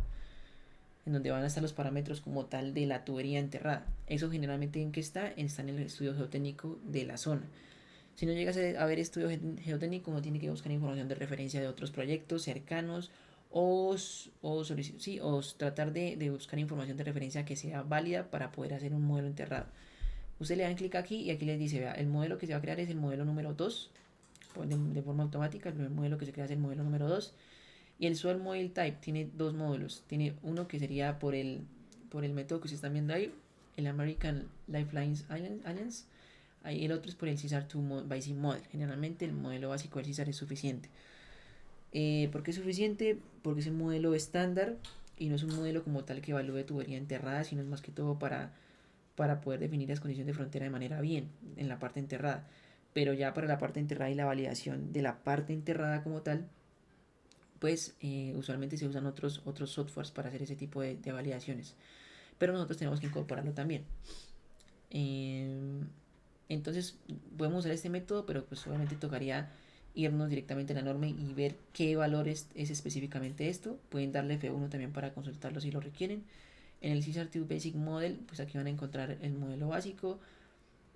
en donde van a estar los parámetros como tal de la tubería enterrada. Eso generalmente en qué está en el estudio geotécnico de la zona. Si no llegas a ver estudio geotécnico, uno tiene que buscar información de referencia de otros proyectos cercanos o tratar de buscar información de referencia que sea válida para poder hacer un modelo enterrado. Usted le dan clic aquí y aquí les dice, vea, el modelo que se va a crear es el modelo número 2, de forma automática. El primer modelo que se crea es el modelo número 2. Y el Soil Model Type tiene dos módulos. Tiene uno que sería por el método que se están viendo ahí, el American Lifelines Alliance. Ahí el otro es por el CISAR2 Basic Model. Generalmente el modelo básico del CISAR es suficiente. ¿Por qué es suficiente? Porque es un modelo estándar y no es un modelo como tal que evalúe tubería enterrada, sino es más que todo para poder definir las condiciones de frontera de manera bien en la parte enterrada. Pero ya para la parte enterrada y la validación de la parte enterrada como tal, pues usualmente se usan otros softwares para hacer ese tipo de validaciones, pero nosotros tenemos que incorporarlo también. Entonces podemos usar este método, pero pues obviamente tocaría irnos directamente a la norma y ver qué valor es específicamente esto. Pueden darle F1 también para consultarlo si lo requieren. En el CISAR2 Basic Model, pues aquí van a encontrar el modelo básico,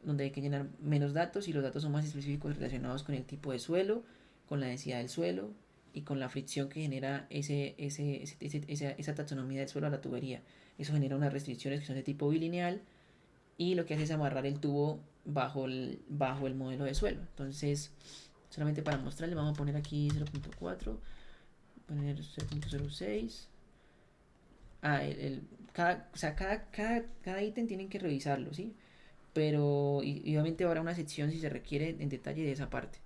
donde hay que llenar menos datos y los datos son más específicos relacionados con el tipo de suelo, con la densidad del suelo y con la fricción que genera esa taxonomía del suelo a la tubería. Eso genera unas restricciones que son de tipo bilineal y lo que hace es amarrar el tubo bajo el modelo de suelo. Entonces, solamente para mostrarle, vamos a poner aquí 0.4, poner 0.06. Cada ítem tienen que revisarlo, ¿sí? Pero y obviamente habrá una sección si se requiere en detalle de esa parte,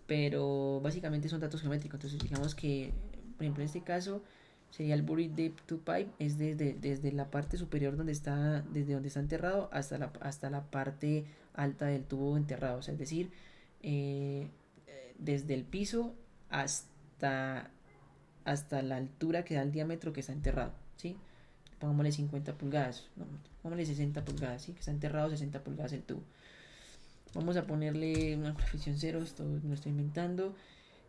pero básicamente son datos geométricos. Entonces digamos que, por ejemplo, en este caso sería el buried depth to pipe, es desde la parte superior desde donde está enterrado hasta la parte alta del tubo enterrado, o sea, es decir, eh, desde el piso hasta la altura que da el diámetro que está enterrado, ¿sí? Pongámosle 50 pulgadas, no, pongámosle 60 pulgadas, ¿sí? Que está enterrado 60 pulgadas el tubo. Vamos a ponerle una coeficiente 0, esto no lo estoy inventando.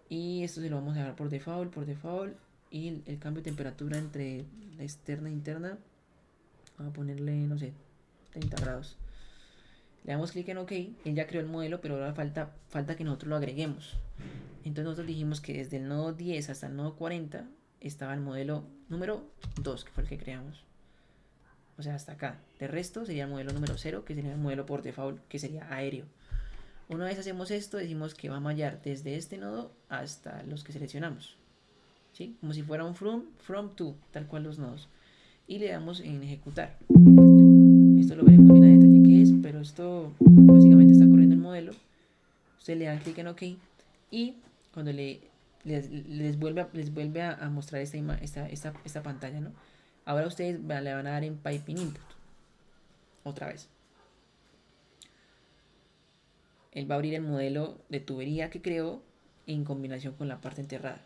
Y esto se lo vamos a dejar por default. Y el cambio de temperatura entre la externa e interna, vamos a ponerle, no sé, 30 grados. Le damos clic en OK, él ya creó el modelo, pero ahora falta que nosotros lo agreguemos. Entonces nosotros dijimos que desde el nodo 10 hasta el nodo 40 estaba el modelo número 2, que fue el que creamos. O sea, hasta acá. De resto sería el modelo número 0, que sería el modelo por default, que sería aéreo. Una vez hacemos esto, decimos que va a mallar desde este nodo hasta los que seleccionamos. ¿Sí? Como si fuera un from to, tal cual los nodos. Y le damos en ejecutar. Esto lo veremos bien a detalle qué es, pero esto básicamente está corriendo el modelo. Ustedes le dan clic en OK y cuando les vuelve a mostrar esta pantalla, ¿no? Ahora ustedes le van a dar en Piping Input. Otra vez. Él va a abrir el modelo de tubería que creó en combinación con la parte enterrada.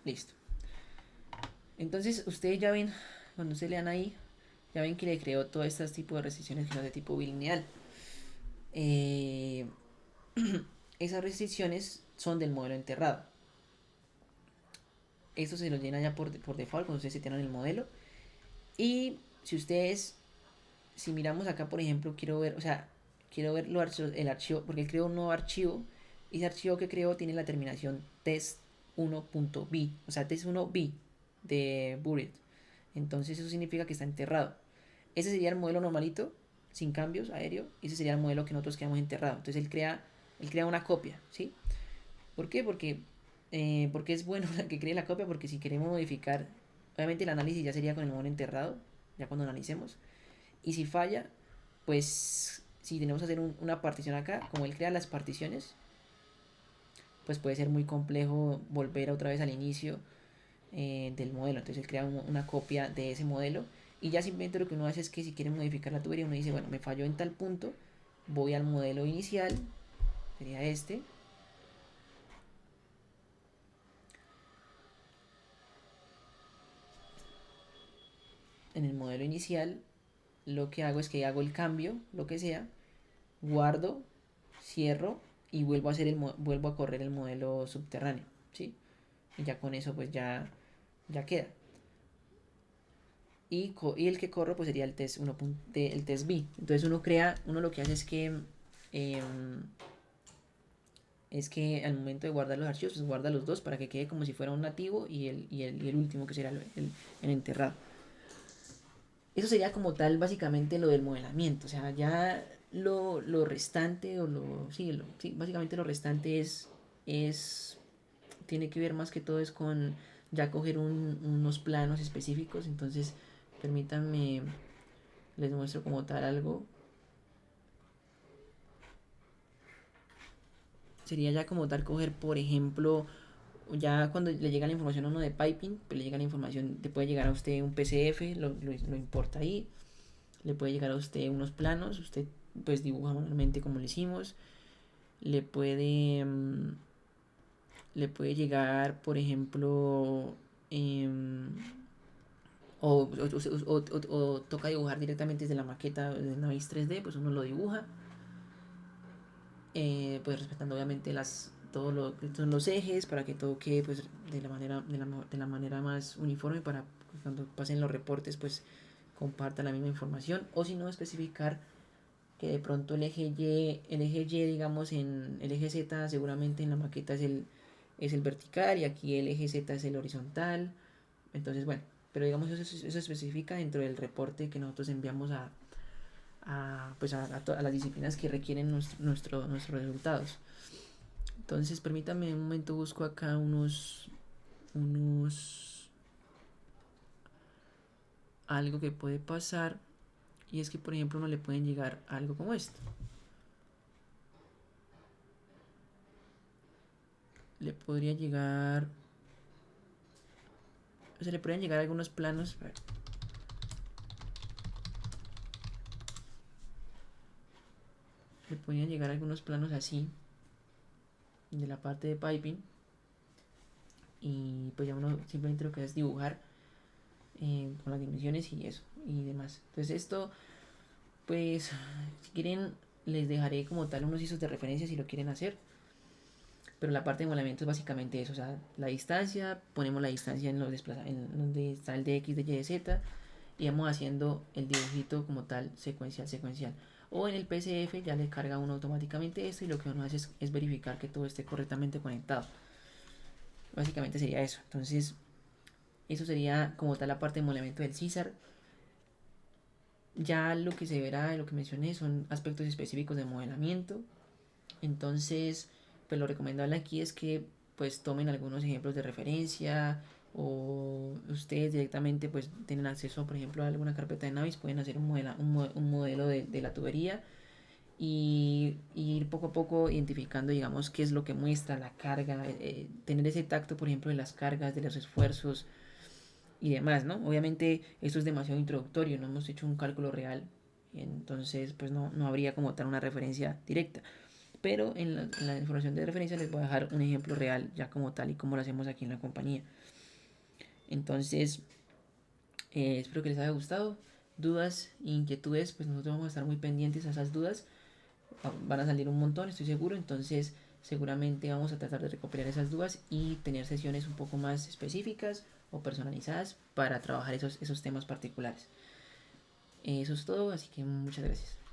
Listo. Entonces ustedes ya ven, cuando se le dan ahí, ya ven que le creó todo este tipo de restricciones que son de tipo bilineal. Eh, esas restricciones son del modelo enterrado. Esto se lo llena ya por default cuando ustedes se tienen el modelo. Y si ustedes, si miramos acá, por ejemplo, quiero ver el archivo, porque él creó un nuevo archivo. Y ese archivo que creó tiene la terminación test1.b, o sea, test1b de buried. Entonces eso significa que está enterrado. Ese sería el modelo normalito, sin cambios, aéreo. Y ese sería el modelo que nosotros quedamos enterrado. Entonces él crea una copia, ¿sí? ¿Por qué? Porque es bueno que cree la copia, porque si queremos modificar, obviamente el análisis ya sería con el modelo enterrado, ya cuando analicemos. Y si falla, pues si tenemos que hacer una partición acá, como él crea las particiones, pues puede ser muy complejo volver otra vez al inicio del modelo. Entonces él crea una copia de ese modelo y ya simplemente lo que uno hace es que si quiere modificar la tubería, uno dice, bueno, me falló en tal punto, voy al modelo inicial, sería este. En el modelo inicial lo que hago es que hago el cambio, lo que sea, guardo, cierro y vuelvo a correr el modelo subterráneo, ¿sí? Y ya con eso pues ya queda. Y el que corro pues sería el test el test B. Entonces uno lo que hace em, es que al momento de guardar los archivos, pues guarda los dos para que quede como si fuera un nativo y el último que será el enterrado. Eso sería como tal básicamente lo del modelamiento. O sea, ya lo restante sí, básicamente lo restante es tiene que ver más que todo es con ya coger unos planos específicos. Entonces permítanme, les muestro como tal algo. Sería ya como tal coger, por ejemplo, ya cuando le llega la información a uno de piping, pues le llega la información, le puede llegar a usted un PCF, lo importa ahí, le puede llegar a usted unos planos, usted pues dibuja manualmente como lo hicimos, le puede le puede llegar, por ejemplo, o toca dibujar directamente desde la maqueta de Navis 3D, pues uno lo dibuja, pues respetando obviamente todos los ejes para que todo quede pues de la manera más uniforme para que cuando pasen los reportes pues comparta la misma información, o si no especificar que de pronto el eje Y digamos en el eje Z seguramente en la maqueta es el vertical y aquí el eje Z es el horizontal. Entonces bueno, pero digamos eso especifica dentro del reporte que nosotros enviamos pues a las disciplinas que requieren nuestros resultados. Entonces permítame un momento, busco acá unos algo que puede pasar, y es que por ejemplo no le pueden llegar algo como esto. Le podría llegar, o sea, le podrían llegar algunos planos. Le podrían llegar algunos planos así de la parte de piping. y pues ya uno simplemente lo que hace es dibujar con las dimensiones y eso y demás. Entonces esto pues si quieren les dejaré como tal unos ISOs de referencia si lo quieren hacer, pero la parte de molamiento es básicamente eso, o sea, la distancia, ponemos la distancia en en donde está el de X, de Y, de Z, y vamos haciendo el dibujito como tal, secuencial. O en el PCF ya le carga uno automáticamente esto y lo que uno hace es verificar que todo esté correctamente conectado. Básicamente sería eso. Entonces, eso sería como tal la parte de modelamiento del César. Ya lo que se verá, lo que mencioné, son aspectos específicos de modelamiento. Entonces, pues lo recomendable aquí es que pues tomen algunos ejemplos de referencia o ustedes directamente pues tienen acceso por ejemplo a alguna carpeta de Navis, pueden hacer un modelo de la tubería y ir poco a poco identificando digamos qué es lo que muestra la carga, tener ese tacto por ejemplo de las cargas, de los esfuerzos y demás, ¿no? Obviamente esto es demasiado introductorio, no hemos hecho un cálculo real, entonces pues no habría como tal una referencia directa. Pero en la información de referencia les voy a dejar un ejemplo real ya como tal y como lo hacemos aquí en la compañía. Entonces, espero que les haya gustado. Dudas e inquietudes, pues nosotros vamos a estar muy pendientes a esas dudas. Van a salir un montón, estoy seguro. Entonces, seguramente vamos a tratar de recopilar esas dudas y tener sesiones un poco más específicas o personalizadas para trabajar esos temas particulares. Eso es todo, así que muchas gracias.